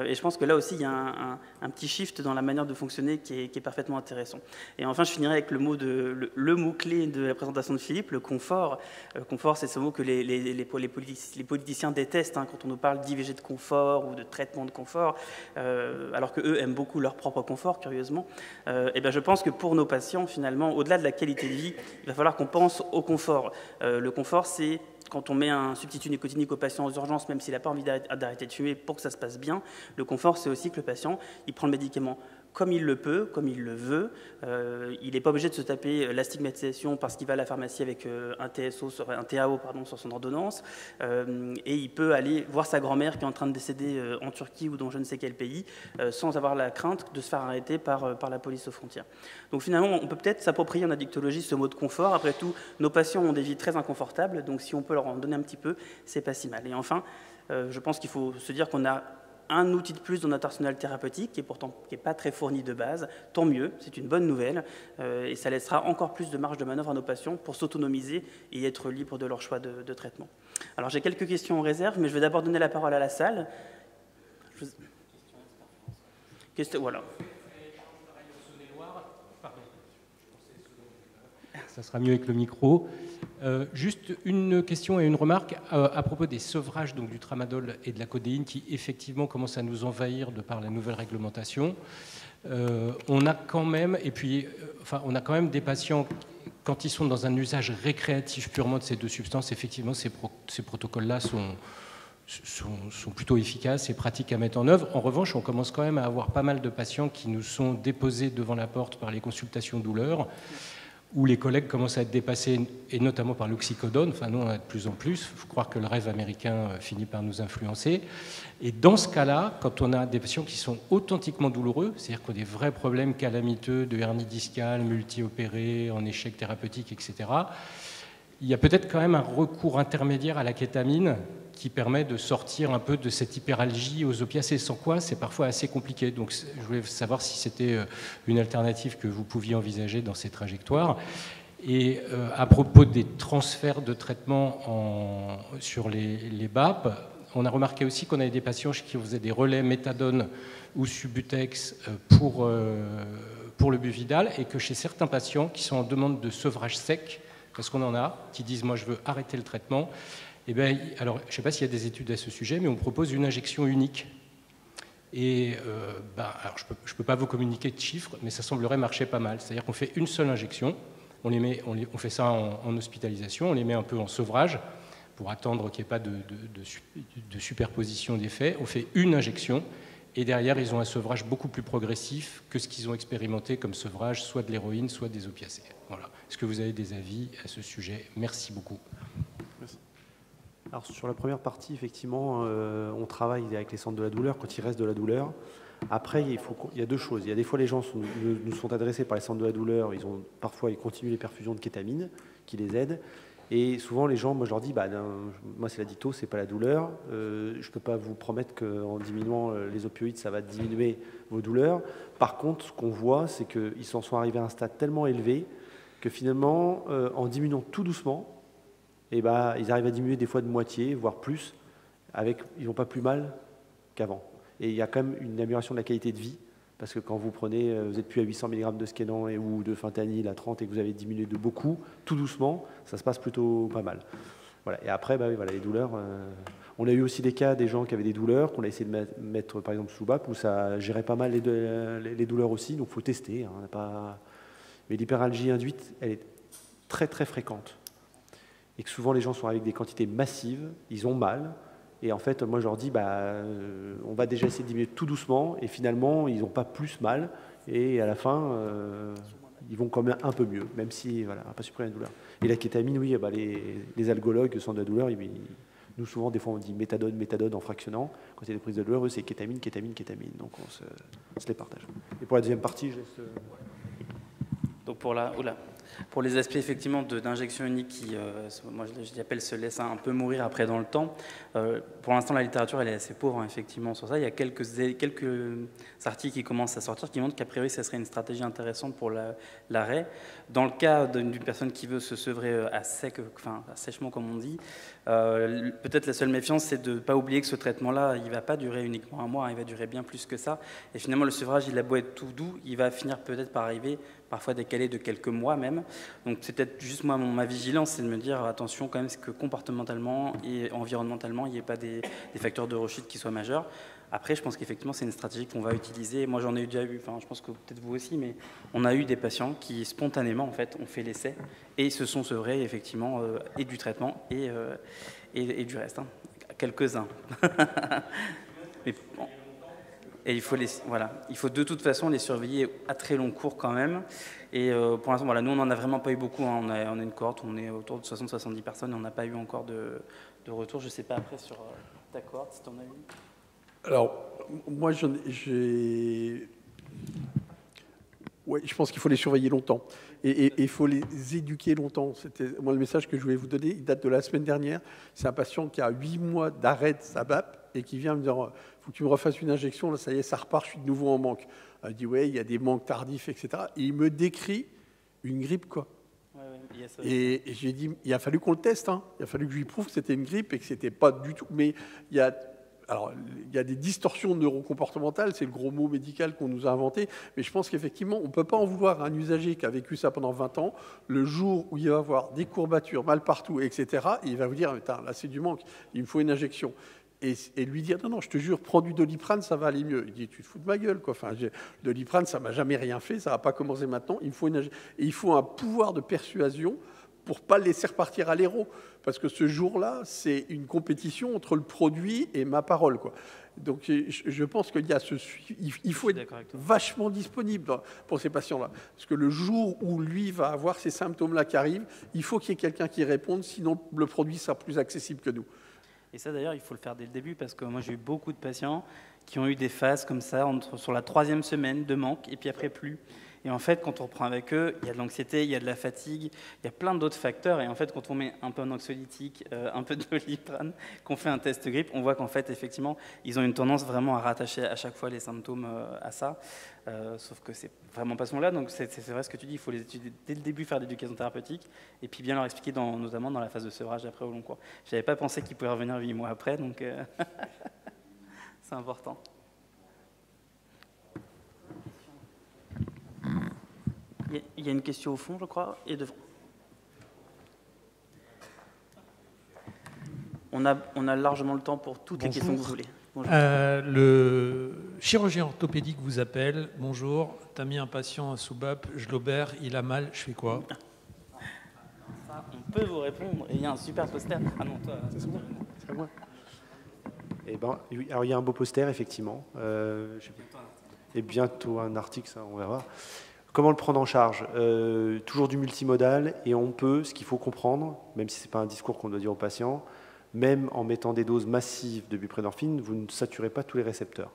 et je pense que là aussi il y a un petit shift dans la manière de fonctionner qui est parfaitement intéressant. Et enfin, je finirai avec le mot-clé de la présentation de Philippe, le confort. Confort, c'est ce mot que les politiciens détestent quand on nous parle d'IVG de confort ou de traitement de confort, alors qu'eux aiment beaucoup leur propre confort, curieusement. Et bien, je pense que pour nos patients, finalement, au-delà de la qualité de vie, il va falloir qu'on pense au confort. Le confort, c'est quand on met un substitut nicotinique au patient aux urgences, même s'il n'a pas envie d'arrêter de fumer, pour que ça se passe bien. Le confort, c'est aussi que le patient, il prend le médicament comme il le peut, comme il le veut. Il n'est pas obligé de se taper la stigmatisation parce qu'il va à la pharmacie avec un TAO sur son ordonnance. Et il peut aller voir sa grand-mère qui est en train de décéder en Turquie ou dans je ne sais quel pays, sans avoir la crainte de se faire arrêter par la police aux frontières. Donc finalement, on peut peut-être s'approprier en addictologie ce mot de confort. Après tout, nos patients ont des vies très inconfortables, donc si on peut leur en donner un petit peu, c'est pas si mal. Et enfin, je pense qu'il faut se dire qu'on a un outil de plus dans notre arsenal thérapeutique qui n'est pas très fourni de base. Tant mieux, c'est une bonne nouvelle, et ça laissera encore plus de marge de manœuvre à nos patients pour s'autonomiser et être libres de leur choix de traitement. Alors j'ai quelques questions en réserve, mais je vais d'abord donner la parole à la salle. Voilà. Ça sera mieux avec le micro. Juste une question et une remarque à propos des sevrages donc, du tramadol et de la codéine qui effectivement commencent à nous envahir de par la nouvelle réglementation. On a quand même, on a quand même des patients, quand ils sont dans un usage récréatif purement de ces deux substances, effectivement ces protocoles-là sont plutôt efficaces et pratiques à mettre en œuvre. En revanche, on commence quand même à avoir pas mal de patients qui nous sont déposés devant la porte par les consultations douleurs, où les collègues commencent à être dépassés, et notamment par l'oxycodone. Enfin, nous, on en a de plus en plus. Il faut croire que le rêve américain finit par nous influencer. Et dans ce cas-là, quand on a des patients qui sont authentiquement douloureux, c'est-à-dire qu'on a des vrais problèmes calamiteux de hernie discale, multi-opérés, en échec thérapeutique, etc., il y a peut-être quand même un recours intermédiaire à la kétamine qui permet de sortir un peu de cette hyperalgie aux opiacés, sans quoi c'est parfois assez compliqué. Donc je voulais savoir si c'était une alternative que vous pouviez envisager dans ces trajectoires. Et à propos des transferts de traitement sur les BAP, on a remarqué aussi qu'on avait des patients qui faisaient des relais méthadone ou Subutex pour le Buvidal, et que chez certains patients qui sont en demande de sevrage sec, parce qu'on en a, qui disent « moi je veux arrêter le traitement », eh bien, alors, je ne sais pas s'il y a des études à ce sujet, mais on propose une injection unique. Et alors, je ne peux pas vous communiquer de chiffres, mais ça semblerait marcher pas mal. C'est-à-dire qu'on fait une seule injection, on fait ça en hospitalisation, on les met un peu en sevrage pour attendre qu'il n'y ait pas de superposition d'effets. On fait une injection, et derrière, ils ont un sevrage beaucoup plus progressif que ce qu'ils ont expérimenté comme sevrage, soit de l'héroïne, soit des opiacés. Voilà. Est-ce que vous avez des avis à ce sujet? Merci beaucoup. Alors sur la première partie, effectivement, on travaille avec les centres de la douleur quand il reste de la douleur. Après, il y a deux choses. Il y a des fois, les gens nous sont adressés par les centres de la douleur. Parfois, ils continuent les perfusions de kétamine qui les aident. Et souvent, les gens, moi, je leur dis, moi, c'est la dicto, c'est pas la douleur. Je ne peux pas vous promettre qu'en diminuant les opioïdes, ça va diminuer vos douleurs. Par contre, ce qu'on voit, c'est qu'ils s'en sont arrivés à un stade tellement élevé que finalement, en diminuant tout doucement, ils arrivent à diminuer des fois de moitié, voire plus. Ils n'ont pas plus mal qu'avant. Et il y a quand même une amélioration de la qualité de vie, parce que quand vous n'êtes plus à 800 mg de Skénan ou de fentanyl à 30 et que vous avez diminué de beaucoup, tout doucement, ça se passe plutôt pas mal. Voilà. Et après, les douleurs. On a eu aussi des cas des gens qui avaient des douleurs, qu'on a essayé de mettre par exemple sous BAP, où ça gérait pas mal les douleurs aussi, donc il faut tester. Mais l'hyperalgie induite, elle est très très fréquente. Et que souvent les gens sont avec des quantités massives, ils ont mal, et en fait moi je leur dis on va déjà essayer de diminuer tout doucement, et finalement ils n'ont pas plus mal, et à la fin ils vont quand même un peu mieux, même si on n'a pas supprimer la douleur. Et la kétamine, oui, les algologues sont de la douleur, nous souvent des fois on dit méthadone en fractionnant, quand il y a des prises de douleur, eux c'est kétamine, donc on se les partage. Et pour la deuxième partie, je laisse... Donc pour les aspects effectivement d'injection unique qui, moi je l'appelle se laissent un peu mourir après dans le temps, pour l'instant la littérature elle est assez pauvre effectivement sur ça. Il y a quelques articles qui commencent à sortir qui montrent qu'a priori ça serait une stratégie intéressante pour l'arrêt. Dans le cas d'une personne qui veut se sevrer à sec, enfin sèchement comme on dit, peut-être la seule méfiance c'est de ne pas oublier que ce traitement-là il ne va pas durer uniquement un mois, il va durer bien plus que ça. Et finalement le sevrage il a beau être tout doux, il va finir peut-être par arriver parfois décalé de quelques mois même. Donc c'est peut-être juste moi, ma vigilance, c'est de me dire attention quand même que comportementalement et environnementalement, il n'y ait pas des facteurs de rechute qui soient majeurs. Après, je pense qu'effectivement, c'est une stratégie qu'on va utiliser. Moi, j'en ai déjà eu, enfin, je pense que peut-être vous aussi, mais on a eu des patients qui, spontanément, en fait, ont fait l'essai et se sont sevrés, effectivement, et du traitement et du reste. Hein. Quelques-uns. Mais bon. Et il faut de toute façon les surveiller à très long cours quand même. Et pour l'instant, nous on n'en a vraiment pas eu beaucoup. Hein. On a une cohorte, on est autour de 60-70 personnes et on n'a pas eu encore de retour. Je ne sais pas après sur ta cohorte si tu en as eu. Alors, moi je pense qu'il faut les surveiller longtemps. Et il faut les éduquer longtemps. Moi, le message que je voulais vous donner, il date de la semaine dernière. C'est un patient qui a 8 mois d'arrêt de sa BAP et qui vient me dire « il faut que tu me refasses une injection, là, ça y est, ça repart, je suis de nouveau en manque ». Il dit « ouais, il y a des manques tardifs, etc. » Et il me décrit une grippe, quoi. Et j'ai dit « il a fallu qu'on le teste, hein. Il a fallu que je lui prouve que c'était une grippe et que c'était pas du tout... » Mais il y a des distorsions neurocomportementales, c'est le gros mot médical qu'on nous a inventé, mais je pense qu'effectivement, on ne peut pas en vouloir à un usager qui a vécu ça pendant 20 ans, le jour où il va avoir des courbatures, mal partout, etc., et il va vous dire, là c'est du manque, il me faut une injection. Et lui dire, non, je te jure, prends du Doliprane, ça va aller mieux. Il dit, tu te fous de ma gueule, quoi. Enfin, Doliprane, ça ne m'a jamais rien fait, ça ne va pas commencer maintenant, il me faut une injection. Et il faut un pouvoir de persuasion pour ne pas le laisser repartir à l'héros. Parce que ce jour-là, c'est une compétition entre le produit et ma parole, quoi. Donc je pense qu'il y a il faut être vachement disponible pour ces patients-là. Parce que le jour où lui va avoir ces symptômes-là qui arrivent, il faut qu'il y ait quelqu'un qui réponde, sinon le produit sera plus accessible que nous. Et ça d'ailleurs, il faut le faire dès le début, parce que moi j'ai eu beaucoup de patients qui ont eu des phases comme ça sur la 3e semaine de manque, et puis après plus. Et en fait, quand on reprend avec eux, il y a de l'anxiété, il y a de la fatigue, il y a plein d'autres facteurs. Et en fait, quand on met un peu d'anxiolytique, un peu de Doliprane, qu'on fait un test grippe, on voit qu'en fait, effectivement, ils ont une tendance vraiment à rattacher à chaque fois les symptômes à ça. Sauf que c'est vraiment pas ce moment-là. Donc c'est vrai ce que tu dis, il faut les étudier dès le début, faire de l'éducation thérapeutique, et puis bien leur expliquer, notamment dans la phase de sevrage après au long cours. Je n'avais pas pensé qu'ils pouvaient revenir 8 mois après, donc c'est important. Il y a une question au fond, je crois, et devant. On a largement le temps pour toutes les questions que vous voulez. Bonjour. Le chirurgien orthopédique vous appelle. Bonjour, tu as mis un patient sous BAP, je l'opère, il a mal, je fais quoi? Ça, on peut vous répondre. Et il y a un super poster. Ah non, toi, c'est moi. C'est moi. Eh ben, alors il y a un beau poster, effectivement. Et bientôt un article, ça, on verra. Comment le prendre en charge? Toujours du multimodal, et on peut, ce qu'il faut comprendre, même si ce n'est pas un discours qu'on doit dire aux patients, même en mettant des doses massives de buprenorphine, vous ne saturez pas tous les récepteurs.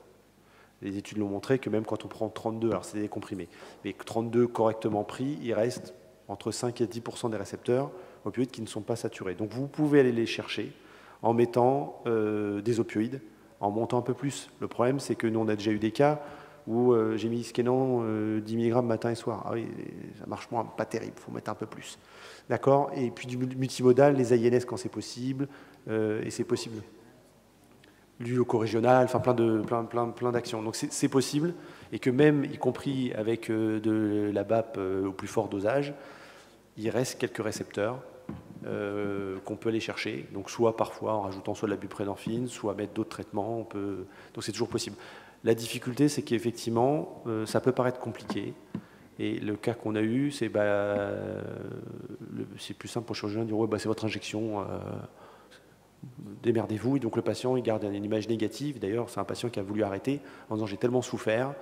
Les études l'ont montré que même quand on prend 32, alors c'est des comprimés, mais 32 correctement pris, il reste entre 5 et 10% des récepteurs opioïdes qui ne sont pas saturés. Donc vous pouvez aller les chercher en mettant des opioïdes, en montant un peu plus. Le problème, c'est que nous, on a déjà eu des cas où j'ai mis Skenan 10 mg matin et soir. Ah oui, ça marche pas terrible, il faut mettre un peu plus. D'accord? Et puis du multimodal, les INS quand c'est possible, et c'est possible. L'uloco-régional, enfin plein d'actions. Donc c'est possible, et que même, y compris avec de la BAP au plus fort dosage, il reste quelques récepteurs qu'on peut aller chercher. Donc soit parfois en rajoutant soit de la buprenorphine, soit mettre d'autres traitements. Donc c'est toujours possible. La difficulté, c'est qu'effectivement, ça peut paraître compliqué. Et le cas qu'on a eu, c'est plus simple pour le chirurgien de dire ouais, c'est votre injection, démerdez-vous. Et donc le patient, il garde une image négative. D'ailleurs, c'est un patient qui a voulu arrêter en disant j'ai tellement souffert,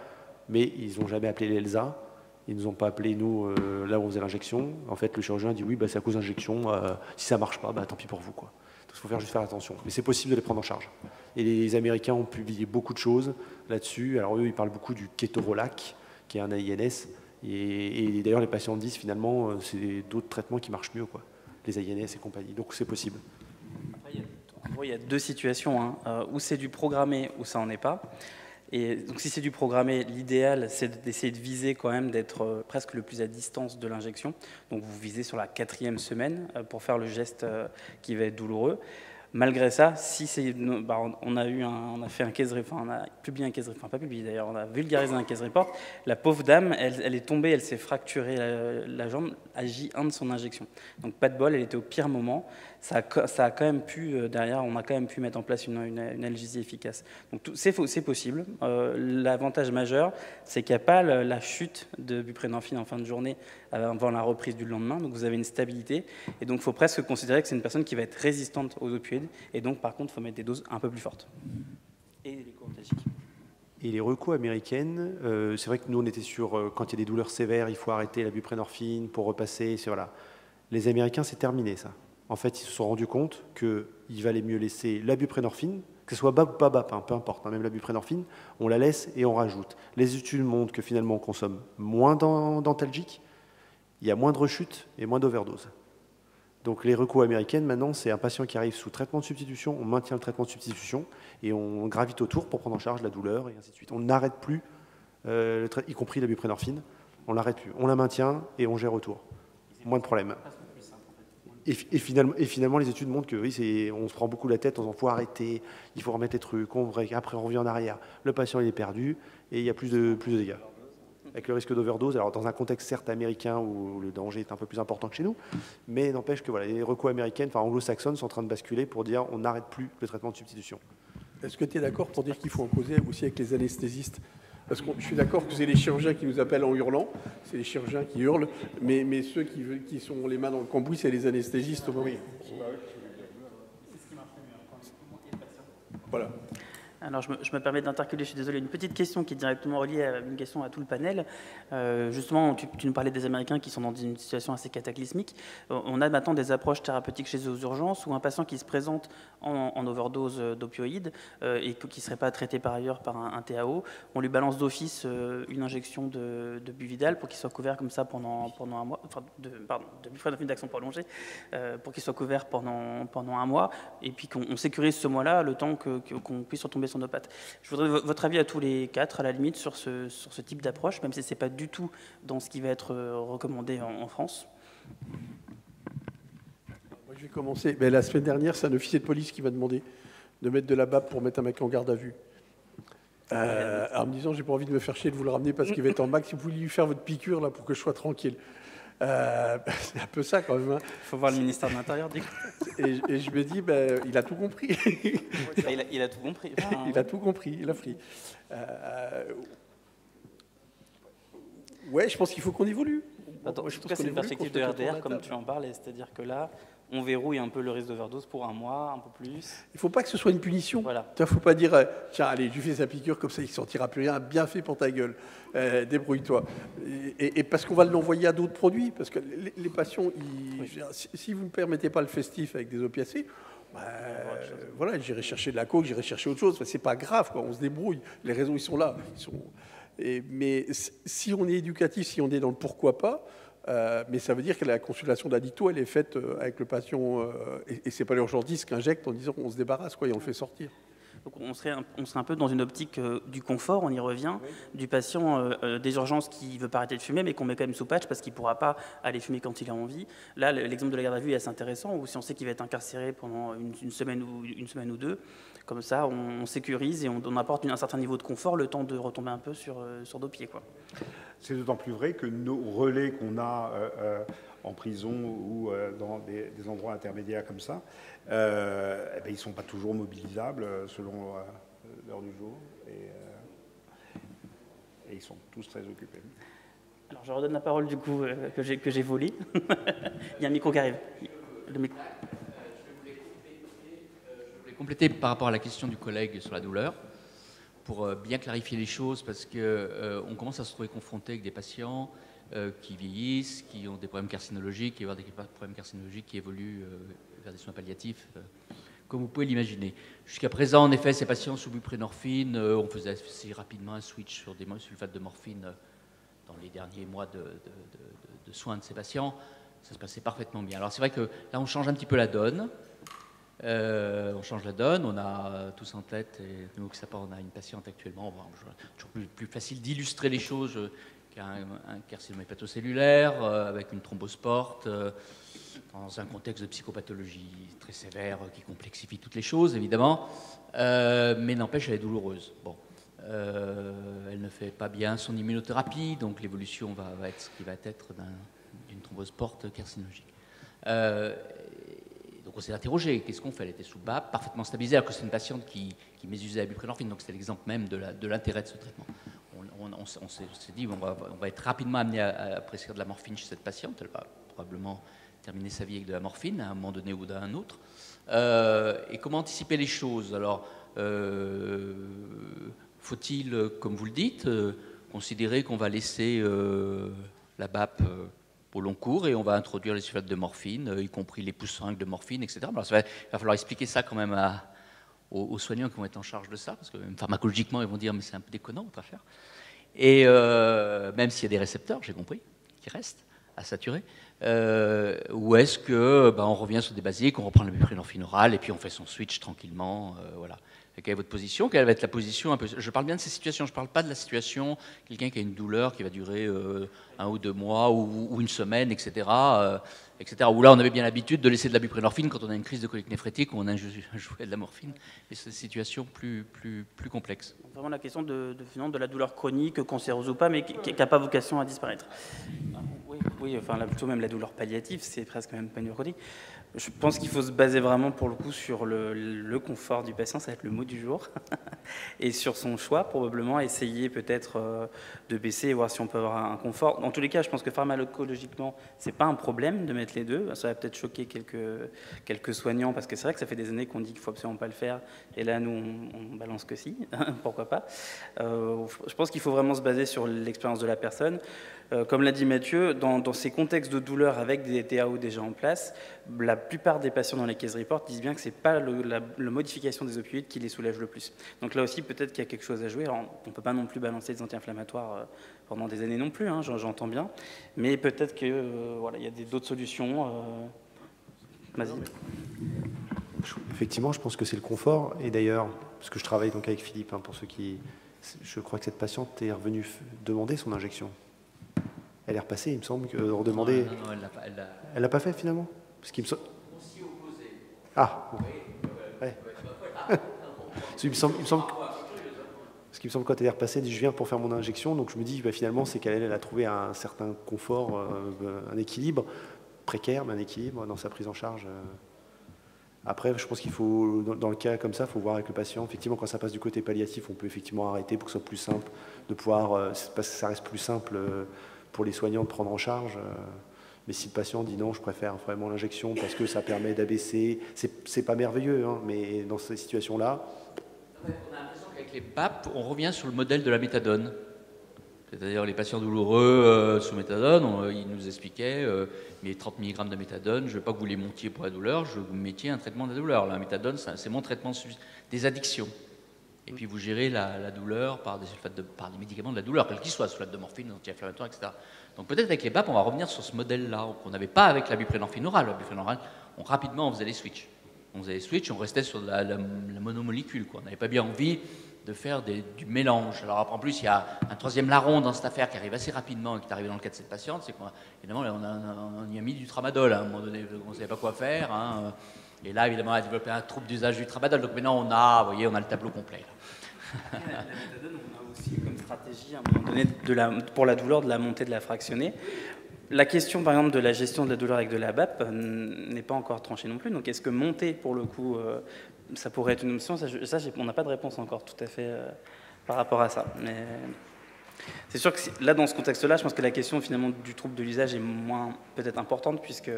mais ils n'ont jamais appelé l'ELSA. Ils ne nous ont pas appelé, nous, là où on faisait l'injection. En fait, le chirurgien dit oui, c'est à cause d'injection. Si ça ne marche pas, tant pis pour vous, quoi. Il faut juste faire attention. Mais c'est possible de les prendre en charge. Et les Américains ont publié beaucoup de choses là-dessus. Alors eux, ils parlent beaucoup du Ketorolac, qui est un AINS. Et d'ailleurs, les patients disent finalement, c'est d'autres traitements qui marchent mieux, quoi. Les AINS et compagnie. Donc c'est possible. Après, il y a deux situations, où c'est du programmé, où ça n'en est pas. Et donc si c'est du programmé, l'idéal, c'est d'essayer de viser quand même d'être presque le plus à distance de l'injection. Donc vous visez sur la 4e semaine pour faire le geste qui va être douloureux. Malgré ça, si c'est, on a fait un case report, on a publié un case report, enfin pas publié d'ailleurs, on a vulgarisé un case report. La pauvre dame, elle est tombée, elle s'est fracturée la jambe à J1 de son injection. Donc pas de bol, elle était au pire moment. Ça a quand même pu, derrière, on a quand même pu mettre en place une analgésie efficace. Donc c'est possible. L'avantage majeur, c'est qu'il n'y a pas la chute de buprenorphine en fin de journée avant la reprise du lendemain. Donc vous avez une stabilité. Et donc il faut presque considérer que c'est une personne qui va être résistante aux opioïdes. Et donc par contre, il faut mettre des doses un peu plus fortes. Et les courtagiques. Et les recos américaines, c'est vrai que nous on était sur, quand il y a des douleurs sévères, il faut arrêter la buprenorphine pour repasser. Voilà. Les Américains, c'est terminé ça. En fait, ils se sont rendus compte qu'il valait mieux laisser la buprenorphine, que ce soit BAP ou pas BAP, peu importe, même la buprenorphine, on la laisse et on rajoute. Les études montrent que finalement on consomme moins d'antalgiques, il y a moins de rechutes et moins d'overdose. Donc les recos américaines, maintenant, c'est un patient qui arrive sous traitement de substitution, on maintient le traitement de substitution et on gravite autour pour prendre en charge la douleur et ainsi de suite. On n'arrête plus, y compris la buprenorphine, on l'arrête plus. On la maintient et on gère autour. Moins de problèmes. Et finalement, les études montrent que oui, on se prend beaucoup la tête en disant faut arrêter, il faut remettre les trucs, après on revient en arrière. Le patient il est perdu et il y a plus de dégâts. Avec le risque d'overdose, alors dans un contexte certes américain où le danger est un peu plus important que chez nous, mais n'empêche que voilà, les recos américaines, enfin anglo-saxonnes, sont en train de basculer pour dire on n'arrête plus le traitement de substitution. Est-ce que tu es d'accord pour dire qu'il faut en causer aussi avec les anesthésistes? Parce que je suis d'accord que c'est les chirurgiens qui nous appellent en hurlant, c'est les chirurgiens qui hurlent, mais ceux qui sont les mains dans le cambouis, c'est les anesthésistes au moment. Voilà. Alors, je me permets d'interculer, je suis désolé, une petite question qui est directement reliée à une question à tout le panel. Justement, tu nous parlais des Américains qui sont dans une situation assez cataclysmique. On a maintenant des approches thérapeutiques chez eux aux urgences où un patient qui se présente en overdose d'opioïdes et qui ne serait pas traité par ailleurs par un TAO, on lui balance d'office une injection de Buvidal pour qu'il soit couvert comme ça pendant un mois, enfin, de buprenorphine d'action prolongée, pour qu'il soit couvert pendant un mois, et puis qu'on sécurise ce mois-là, le temps qu'on puisse retomber sur nos pattes. Je voudrais votre avis à tous les quatre, à la limite, sur ce type d'approche, même si ce n'est pas du tout dans ce qui va être recommandé en France. Moi, je vais commencer. Mais la semaine dernière, c'est un officier de police qui m'a demandé de mettre de la BAP pour mettre un mec en garde à vue. En me disant, j'ai pas envie de me faire chier de vous le ramener parce qu'il va être en max, si vous voulez lui faire votre piqûre là, pour que je sois tranquille. C'est un peu ça quand même. Hein. Il faut voir le ministère de l'Intérieur, du coup. Et je me dis, il a tout compris. Il a tout compris. Enfin, il a tout compris, il a pris. Ouais, je pense qu'il faut qu'on évolue. Attends, je trouve que c'est une perspective de RDR, comme tu en parles, c'est-à-dire que là, on verrouille un peu le risque d'overdose pour un mois, un peu plus. Il ne faut pas que ce soit une punition. Voilà. Il ne faut pas dire, tiens, allez, je lui fais sa piqûre, comme ça il ne sentira plus rien, bien fait pour ta gueule, débrouille-toi. Et parce qu'on va l'envoyer à d'autres produits, parce que les patients, si vous ne me permettez pas le festif avec des opiacés, voilà, j'irai chercher de la coke, j'irai chercher autre chose. Enfin, c'est pas grave, quoi, on se débrouille. Les raisons, ils sont là. Mais si on est éducatif, si on est dans le pourquoi pas, mais ça veut dire que la consultation d'addicto, elle est faite avec le patient, et c'est pas l'urgentiste qui injecte en disant qu'on se débarrasse, quoi, et on le fait sortir. Donc on serait un peu dans une optique du confort, on y revient, du patient des urgences qui ne veut pas arrêter de fumer, mais qu'on met quand même sous patch parce qu'il ne pourra pas aller fumer quand il a envie. Là, l'exemple de la garde à vue est assez intéressant, où si on sait qu'il va être incarcéré pendant une semaine ou deux, comme ça, on sécurise et on apporte un certain niveau de confort, le temps de retomber un peu sur dos pieds, quoi. C'est d'autant plus vrai que nos relais qu'on a en prison ou dans des endroits intermédiaires comme ça, ils ne sont pas toujours mobilisables selon l'heure du jour et ils sont tous très occupés. Alors je redonne la parole du coup que j'ai volé. Il y a un micro qui arrive. Le micro. Je voulais compléter par rapport à la question du collègue sur la douleur, pour bien clarifier les choses, parce qu'on commence à se trouver confronté avec des patients qui vieillissent, qui ont des problèmes carcinologiques, qui ont des problèmes carcinologiques qui évoluent vers des soins palliatifs, comme vous pouvez l'imaginer. Jusqu'à présent, en effet, ces patients sous buprenorphine, on faisait assez rapidement un switch sur des sulfates de morphine dans les derniers mois de soins de ces patients. Ça se passait parfaitement bien. Alors c'est vrai que là, on change un petit peu la donne. On change la donne, on a tous en tête, et nous, on a une patiente actuellement, toujours plus facile d'illustrer les choses qu'un carcinome hépatocellulaire, avec une thrombosporte, dans un contexte de psychopathologie très sévère qui complexifie toutes les choses, évidemment, mais n'empêche, elle est douloureuse. Bon. Elle ne fait pas bien son immunothérapie, donc l'évolution va être ce qui va être d'une thrombosporte carcinologique. Donc on s'est interrogé, qu'est-ce qu'on fait? Elle était sous BAP, parfaitement stabilisée, alors que c'est une patiente qui mésusait la buprenorphine, donc c'était l'exemple même de l'intérêt de ce traitement. On s'est dit, on va être rapidement amené à prescrire de la morphine chez cette patiente, elle va probablement terminer sa vie avec de la morphine à un moment donné ou d'un autre. Et comment anticiper les choses? Alors, faut-il, comme vous le dites, considérer qu'on va laisser la BAP au long cours et on va introduire les sulfates de morphine, y compris les poussinques de morphine, etc. Alors, il va falloir expliquer ça quand même aux soignants qui vont être en charge de ça, parce que même pharmacologiquement, ils vont dire mais c'est un peu déconnant votre affaire. Et même s'il y a des récepteurs, j'ai compris, qui restent à saturer, ou est-ce que on revient sur des basiques, on reprend la buprenorphine orale et puis on fait son switch tranquillement, voilà. Quelle est votre position? Quelle va être la position un peu... Je parle bien de ces situations, je ne parle pas de la situation, quelqu'un qui a une douleur qui va durer 1 ou 2 mois ou une semaine, etc., où là on avait bien l'habitude de laisser de la buprenorphine quand on a une crise de colique néphrétique, où on a joué de la morphine, et c'est des situations plus complexes. Vraiment la question de la douleur chronique, cancéreuse ou pas, mais qui n'a pas vocation à disparaître. Oui, enfin là, plutôt même la douleur palliative, c'est presque même pas une douleur chronique. Je pense qu'il faut se baser vraiment pour le coup sur le confort du patient, ça va être le mot du jour, et sur son choix, probablement essayer peut-être de baisser et voir si on peut avoir un confort. Dans tous les cas, je pense que pharmacologiquement, c'est pas un problème de mettre les deux. Ça va peut-être choquer quelques soignants, parce que c'est vrai que ça fait des années qu'on dit qu'il faut absolument pas le faire, et là, nous, on balance que si, pourquoi pas. Je pense qu'il faut vraiment se baser sur l'expérience de la personne. Comme l'a dit Mathieu, dans ces contextes de douleur avec des TAO déjà en place, la plupart des patients dans les case reports disent bien que ce n'est pas la modification des opioïdes qui les soulève le plus. Donc là aussi, peut-être qu'il y a quelque chose à jouer. Alors, on ne peut pas non plus balancer des anti-inflammatoires pendant des années non plus, hein, j'entends bien. Mais peut-être qu'il voilà, y a d'autres solutions. Vas-y. Effectivement, je pense que c'est le confort. Et d'ailleurs, parce que je travaille donc avec Philippe, hein, pour ceux qui... Je crois que cette patiente est revenue demander son injection. Elle est repassée, il me semble, que redemander... Non, elle l'a pas fait, finalement? Parce qu'il me semble... On s'y opposait. Ah, bon. Ouais. Parce qu'il me semble que quand elle est repassée, elle dit « je viens pour faire mon injection », donc je me dis bah, finalement, c'est qu'elle a trouvé un certain confort, un équilibre, précaire, mais un équilibre dans sa prise en charge. Après, je pense qu'il faut, dans le cas comme ça, il faut voir avec le patient. Effectivement, quand ça passe du côté palliatif, on peut effectivement arrêter pour que ce soit plus simple, de pouvoir... ça reste plus simple pour les soignants de prendre en charge. Mais si le patient dit non, je préfère vraiment l'injection parce que ça permet d'abaisser, c'est pas merveilleux, hein, mais dans ces situations-là... On a l'impression qu'avec les BAP, on revient sur le modèle de la méthadone. C'est-à-dire les patients douloureux sous méthadone, ils nous expliquaient, mais 30 mg de méthadone, je ne veux pas que vous les montiez pour la douleur, je veux que vous mettiez un traitement de la douleur. La méthadone, c'est mon traitement des addictions. Et puis vous gérez la douleur par des médicaments de la douleur, quels qu'ils soient, sulfate de morphine, anti-inflammatoires, etc. Donc peut-être avec les BAP, on va revenir sur ce modèle-là, qu'on n'avait pas avec la buprénorphine orale. La buprénorphine orale, rapidement, on faisait les switches. On restait sur la monomolécule, quoi. On n'avait pas bien envie de faire du mélange. Alors après, en plus, il y a un troisième larron dans cette affaire qui arrive assez rapidement et qui est arrivé dans le cas de cette patiente, c'est qu'évidemment, on y a mis du tramadol, hein, à un moment donné, on ne savait pas quoi faire, hein. Et là, évidemment, elle a développé un trouble d'usage du tramadol. Donc maintenant, on a le tableau complet. Là. La méthadone, on a aussi comme stratégie, à un moment donné, pour la douleur, de la montée de la fractionnée. La question, par exemple, de la gestion de la douleur avec de la BAP n'est pas encore tranchée non plus. Donc, est-ce que monter, pour le coup, ça pourrait être une option? On n'a pas de réponse encore tout à fait par rapport à ça. Mais c'est sûr que là, dans ce contexte-là, je pense que la question, finalement, du trouble de l'usage est moins peut-être importante, puisque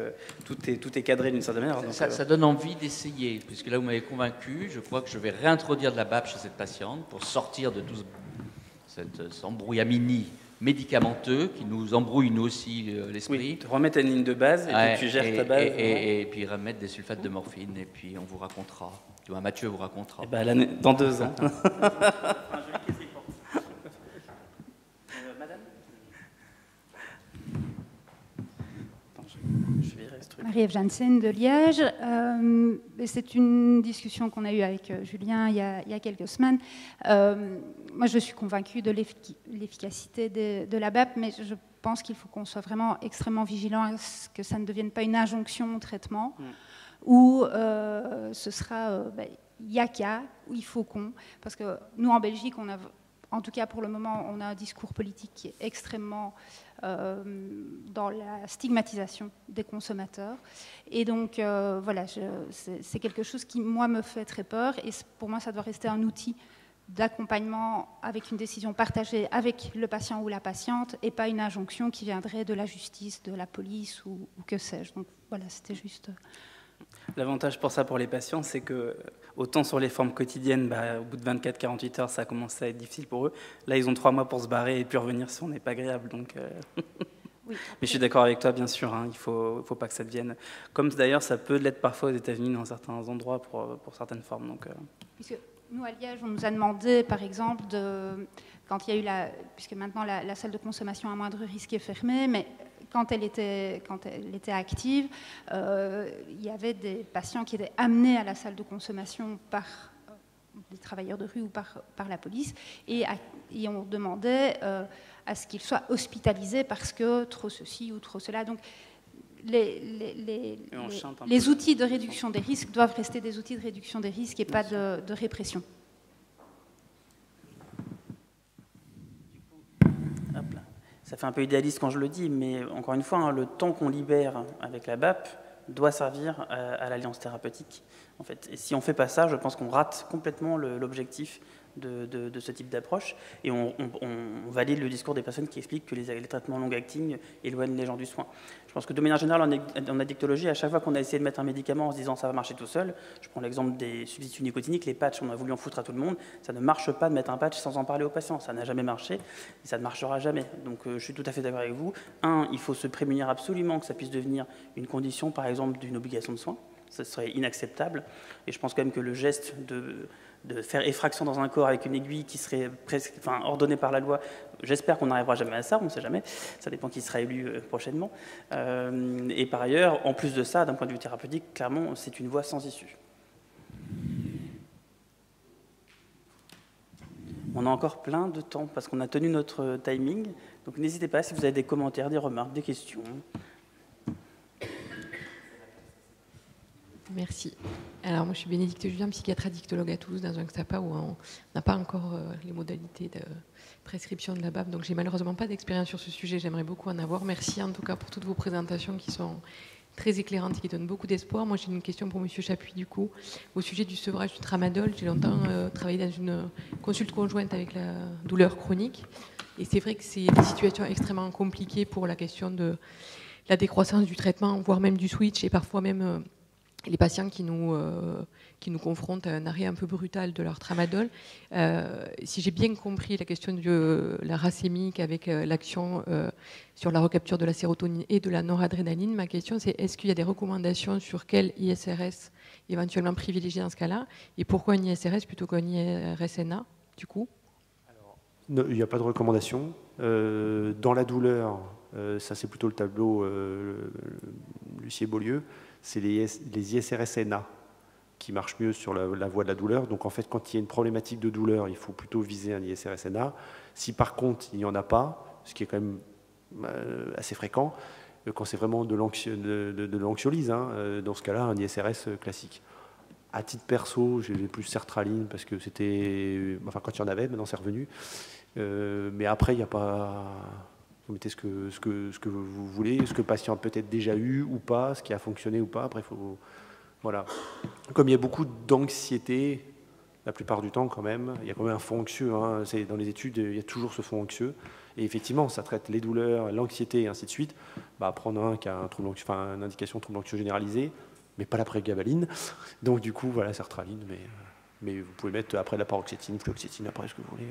tout est cadré d'une certaine manière. Donc, ça donne envie d'essayer, puisque là, vous m'avez convaincu. Je crois que je vais réintroduire de la BAP chez cette patiente pour sortir de tout cet embrouillamini médicamenteux qui nous embrouille nous aussi l'esprit. Oui, te remettre à une ligne de base et puis tu gères ta base. Et puis remettre des sulfates de morphine et puis on vous racontera. Tu vois, Mathieu vous racontera. Et ben, dans 2 ans. Madame Marie-Ève Janssen de Liège. C'est une discussion qu'on a eue avec Julien il y a quelques semaines. Moi, je suis convaincue de l'efficacité de la BAP, mais je pense qu'il faut qu'on soit vraiment extrêmement vigilant à ce que ça ne devienne pas une injonction au traitement, où ce sera yaka, où il faut qu'on... Parce que nous, en Belgique, on a... En tout cas, pour le moment, on a un discours politique qui est extrêmement dans la stigmatisation des consommateurs. Et donc, voilà, c'est quelque chose qui, moi, me fait très peur. Et pour moi, ça doit rester un outil d'accompagnement avec une décision partagée avec le patient ou la patiente et pas une injonction qui viendrait de la justice, de la police ou que sais-je. Donc, voilà, c'était juste... L'avantage pour ça, pour les patients, c'est que autant sur les formes quotidiennes, au bout de 24-48 heures, ça commence à être difficile pour eux. Là, ils ont 3 mois pour se barrer et puis revenir si on n'est pas agréable. Donc, oui. Mais je suis d'accord avec toi, bien sûr. Hein, il ne faut pas que ça devienne... Comme d'ailleurs, ça peut l'être parfois aux États-Unis dans certains endroits pour certaines formes. Donc, Puisque nous, à Liège, on nous a demandé, par exemple, quand il y a eu puisque maintenant la salle de consommation à moindre risque est fermée, mais quand elle était active, il y avait des patients qui étaient amenés à la salle de consommation par des travailleurs de rue ou par la police, et on demandait à ce qu'ils soient hospitalisés parce que trop ceci ou trop cela. Donc, les outils de réduction des risques doivent rester des outils de réduction des risques et pas de répression. ça fait un peu idéaliste quand je le dis, mais encore une fois, le temps qu'on libère avec la BAP doit servir à l'alliance thérapeutique, en fait. Et si on ne fait pas ça, je pense qu'on rate complètement l'objectif de ce type d'approche, et on valide le discours des personnes qui expliquent que les traitements long-acting éloignent les gens du soin. Je pense que de manière générale, en addictologie, à chaque fois qu'on a essayé de mettre un médicament en se disant ça va marcher tout seul, je prends l'exemple des substituts nicotiniques, les patchs, on a voulu en foutre à tout le monde, ça ne marche pas de mettre un patch sans en parler aux patients, ça n'a jamais marché, et ça ne marchera jamais. Donc je suis tout à fait d'accord avec vous. Il faut se prémunir absolument que ça puisse devenir une condition, par exemple, d'une obligation de soins. Ce serait inacceptable, et je pense quand même que le geste de faire effraction dans un corps avec une aiguille qui serait ordonnée par la loi, j'espère qu'on n'arrivera jamais à ça, on ne sait jamais, ça dépend qui sera élu prochainement. Et par ailleurs, en plus de ça, d'un point de vue thérapeutique, clairement, c'est une voie sans issue. On a encore plein de temps, parce qu'on a tenu notre timing, donc n'hésitez pas si vous avez des commentaires, des remarques, des questions. Merci. Alors moi je suis Bénédicte Julien, psychiatre addictologue à Toulouse, dans un XAPA où on n'a pas encore les modalités de prescription de la BAP, donc j'ai malheureusement pas d'expérience sur ce sujet, j'aimerais beaucoup en avoir. Merci en tout cas pour toutes vos présentations qui sont très éclairantes et qui donnent beaucoup d'espoir. Moi j'ai une question pour Monsieur Chapuis du coup, au sujet du sevrage du tramadol. J'ai longtemps travaillé dans une consulte conjointe avec la douleur chronique, et c'est vrai que c'est des situations extrêmement compliquées pour la question de la décroissance du traitement, voire même du switch, et parfois même les patients qui nous confrontent à un arrêt un peu brutal de leur tramadol. Si j'ai bien compris la question de la racémique avec l'action sur la recapture de la sérotonine et de la noradrénaline, ma question c'est est-ce qu'il y a des recommandations sur quel ISRS éventuellement privilégier dans ce cas-là, et pourquoi un ISRS plutôt qu'un IRSNA du coup? Non, il n'y a pas de recommandation. Dans la douleur, ça c'est plutôt le tableau Lucier-Beaulieu, c'est les ISRS-NA qui marchent mieux sur la voie de la douleur. Donc en fait, quand il y a une problématique de douleur, il faut plutôt viser un ISRS-NA. Si par contre, il n'y en a pas, ce qui est quand même assez fréquent, quand c'est vraiment de l'anxiolyse, dans ce cas-là, un ISRS classique. À titre perso, j'ai plus sertraline parce que c'était... Enfin, quand il y en avait, maintenant c'est revenu. Mais après, il n'y a pas... Vous mettez ce que vous voulez, ce que le patient a peut-être déjà eu ou pas, ce qui a fonctionné ou pas. Après, il faut... Voilà. Comme il y a beaucoup d'anxiété, la plupart du temps quand même, il y a quand même un fond anxieux. Dans les études, il y a toujours ce fond anxieux. Et effectivement, ça traite les douleurs, l'anxiété et ainsi de suite. Prendre un qui a une indication trouble anxieux généralisé, mais pas la prégabaline. Donc du coup, voilà, sertraline, mais vous pouvez mettre après la paroxétine, fluoxétine, après ce que vous voulez.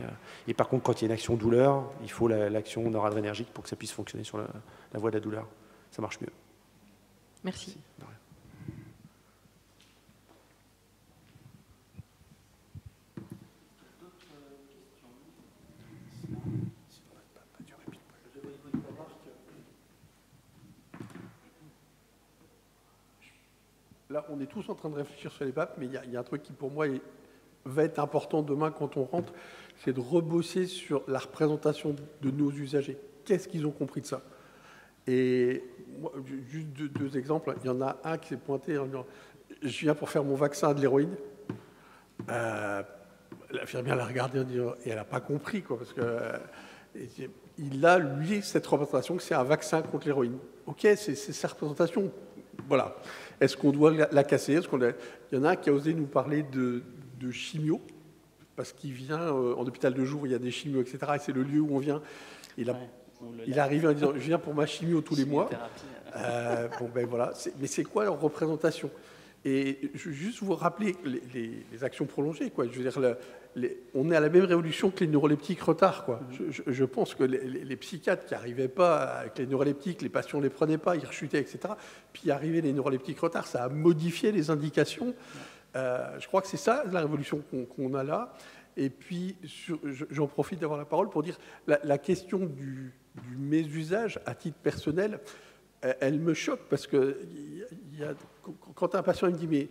Et par contre, quand il y a une action douleur, il faut l'action noradrénergique pour que ça puisse fonctionner sur la voie de la douleur. Ça marche mieux. Merci. Là, on est tous en train de réfléchir sur les BAP, mais il y a un truc qui, pour moi, va être important demain quand on rentre, c'est de rebosser sur la représentation de nos usagers. Qu'est-ce qu'ils ont compris de ça? Et moi, juste deux exemples. Il y en a un qui s'est pointé en disant « Je viens pour faire mon vaccin de l'héroïne ». L'infirmière l'a regardé en disant « Et elle n'a pas compris, quoi, parce que il a, lui, cette représentation que c'est un vaccin contre l'héroïne. Ok, c'est sa représentation. Voilà. Est-ce qu'on doit la casser? Il y en a un qui a osé nous parler de chimio, parce qu'il vient en hôpital de jour, il y a des chimios, etc. Et c'est le lieu où on vient. Il est arrivé en disant « Je viens pour ma chimio tous les mois ». Voilà. Mais c'est quoi leur représentation? Et je veux juste vous rappeler les actions prolongées, quoi. Je veux dire, on est à la même révolution que les neuroleptiques retard, quoi. Je pense que les psychiatres qui n'arrivaient pas avec les neuroleptiques, les patients ne les prenaient pas, ils rechutaient, etc. Puis arrivaient les neuroleptiques retard, ça a modifié les indications. Je crois que c'est ça la révolution qu'on a là. Et puis, j'en profite d'avoir la parole pour dire la question du mésusage à titre personnel, elle me choque parce que quand un patient me dit « mais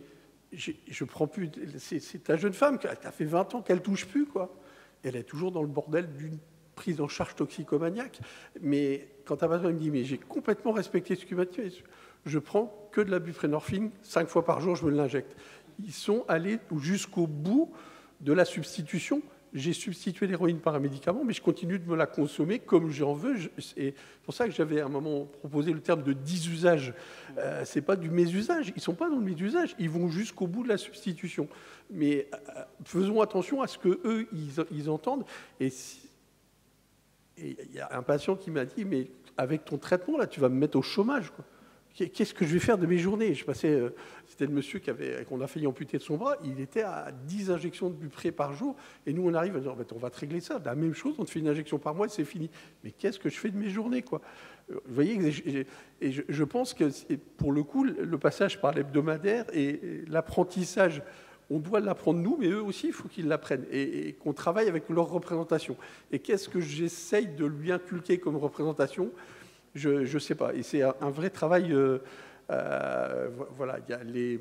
je prends plus, c'est ta jeune femme, qui a fait 20 ans qu'elle touche plus, quoi. Elle est toujours dans le bordel d'une prise en charge toxicomaniaque. Mais quand un patient me dit « mais j'ai complètement respecté ce qu'il m'a dit, je prends que de la buprenorphine, 5 fois par jour, je me l'injecte ». Ils sont allés jusqu'au bout de la substitution j'ai substitué l'héroïne par un médicament, mais je continue de me la consommer comme j'en veux. C'est pour ça que j'avais à un moment proposé le terme de disusage. C'est pas du mésusage, ils sont pas dans le mésusage, ils vont jusqu'au bout de la substitution. Mais faisons attention à ce que eux ils entendent. Et il y a un patient qui m'a dit, mais avec ton traitement là, tu vas me mettre au chômage, quoi. Qu'est-ce que je vais faire de mes journées? C'était le monsieur qu'on a failli amputer de son bras, il était à 10 injections de bupré par jour, et nous on arrive à dire, on va te régler ça, la même chose, on te fait une injection par mois, c'est fini. Mais qu'est-ce que je fais de mes journées, quoi? Vous voyez, et je pense que pour le coup, le passage par l'hebdomadaire et l'apprentissage, on doit l'apprendre nous, mais eux aussi, il faut qu'ils l'apprennent, et qu'on travaille avec leur représentation. Et qu'est-ce que j'essaye de lui inculquer comme représentation? Je ne sais pas. Et c'est un vrai travail. Voilà, il y a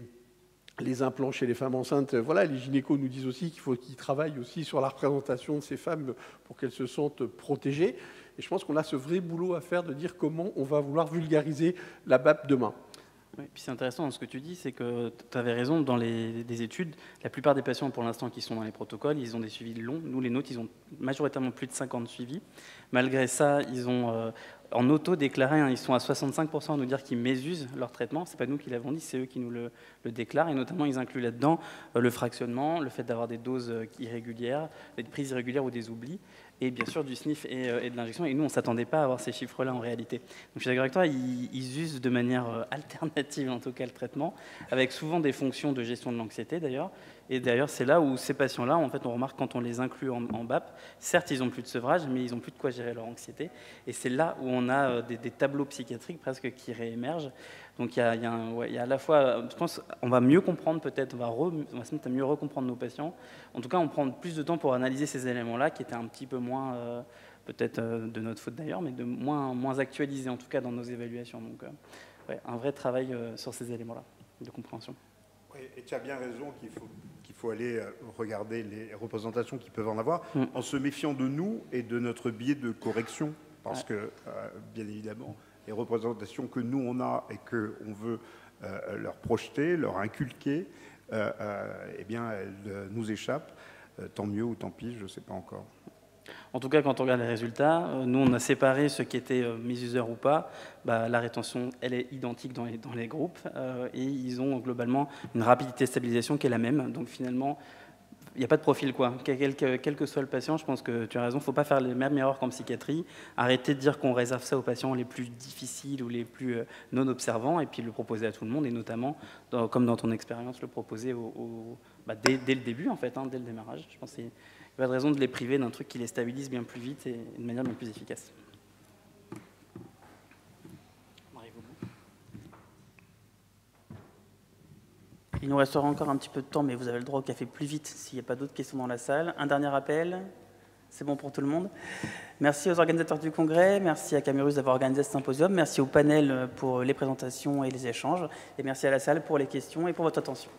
les implants chez les femmes enceintes. Voilà, les gynécos nous disent aussi qu'il faut qu'ils travaillent aussi sur la représentation de ces femmes pour qu'elles se sentent protégées. Et je pense qu'on a ce vrai boulot à faire de dire comment on va vouloir vulgariser la BAP demain. Oui, puis c'est intéressant dans ce que tu dis, c'est que tu avais raison, dans des études, la plupart des patients pour l'instant qui sont dans les protocoles, ils ont des suivis longs. Nous, les nôtres, ils ont majoritairement plus de 50 suivis. Malgré ça, ils ont en auto-déclaré, ils sont à 65% à nous dire qu'ils mésusent leur traitement. Ce n'est pas nous qui l'avons dit, c'est eux qui nous le déclarent. Et notamment, ils incluent là-dedans le fractionnement, le fait d'avoir des doses irrégulières, des prises irrégulières ou des oublis, et bien sûr du sniff et de l'injection. Et nous, on ne s'attendait pas à avoir ces chiffres-là en réalité. Donc je suis d'accord avec toi, ils usent de manière alternative, en tout cas, le traitement, avec souvent des fonctions de gestion de l'anxiété d'ailleurs. Et d'ailleurs, c'est là où ces patients-là, en fait, on remarque quand on les inclut en BAP, certes, ils n'ont plus de sevrage, mais ils n'ont plus de quoi gérer leur anxiété. Et c'est là où on a des tableaux psychiatriques presque qui réémergent. Donc il y a à la fois, je pense, on va mieux comprendre peut-être, on va se mettre à mieux recomprendre nos patients. En tout cas, on prend plus de temps pour analyser ces éléments-là, qui étaient un petit peu moins, peut-être de notre faute d'ailleurs, mais de moins actualisés, en tout cas dans nos évaluations. Donc ouais, un vrai travail sur ces éléments-là de compréhension. Oui, et tu as bien raison qu'il faut aller regarder les représentations qu'ils peuvent en avoir, en se méfiant de nous et de notre biais de correction, parce que, bien évidemment, les représentations que nous, on a et qu'on veut leur projeter, leur inculquer, eh bien, elles nous échappent. Tant mieux ou tant pis, je ne sais pas encore. En tout cas, quand on regarde les résultats, nous, on a séparé ceux qui étaient mésuseurs ou pas. La rétention, elle est identique dans les groupes et ils ont globalement une rapidité de stabilisation qui est la même. Donc finalement, il n'y a pas de profil, quoi. Quel que soit le patient, je pense que tu as raison, il ne faut pas faire les mêmes erreurs qu'en psychiatrie. Arrêter de dire qu'on réserve ça aux patients les plus difficiles ou les plus non observants et puis le proposer à tout le monde et notamment, comme dans ton expérience, le proposer dès le début, en fait, dès le démarrage. Je pense qu'il n'y a pas de raison de les priver d'un truc qui les stabilise bien plus vite et de manière bien plus efficace. Il nous restera encore un petit peu de temps, mais vous avez le droit au café plus vite s'il n'y a pas d'autres questions dans la salle. Un dernier appel, c'est bon pour tout le monde. Merci aux organisateurs du congrès, merci à Camérus d'avoir organisé ce symposium, merci au panel pour les présentations et les échanges, et merci à la salle pour les questions et pour votre attention.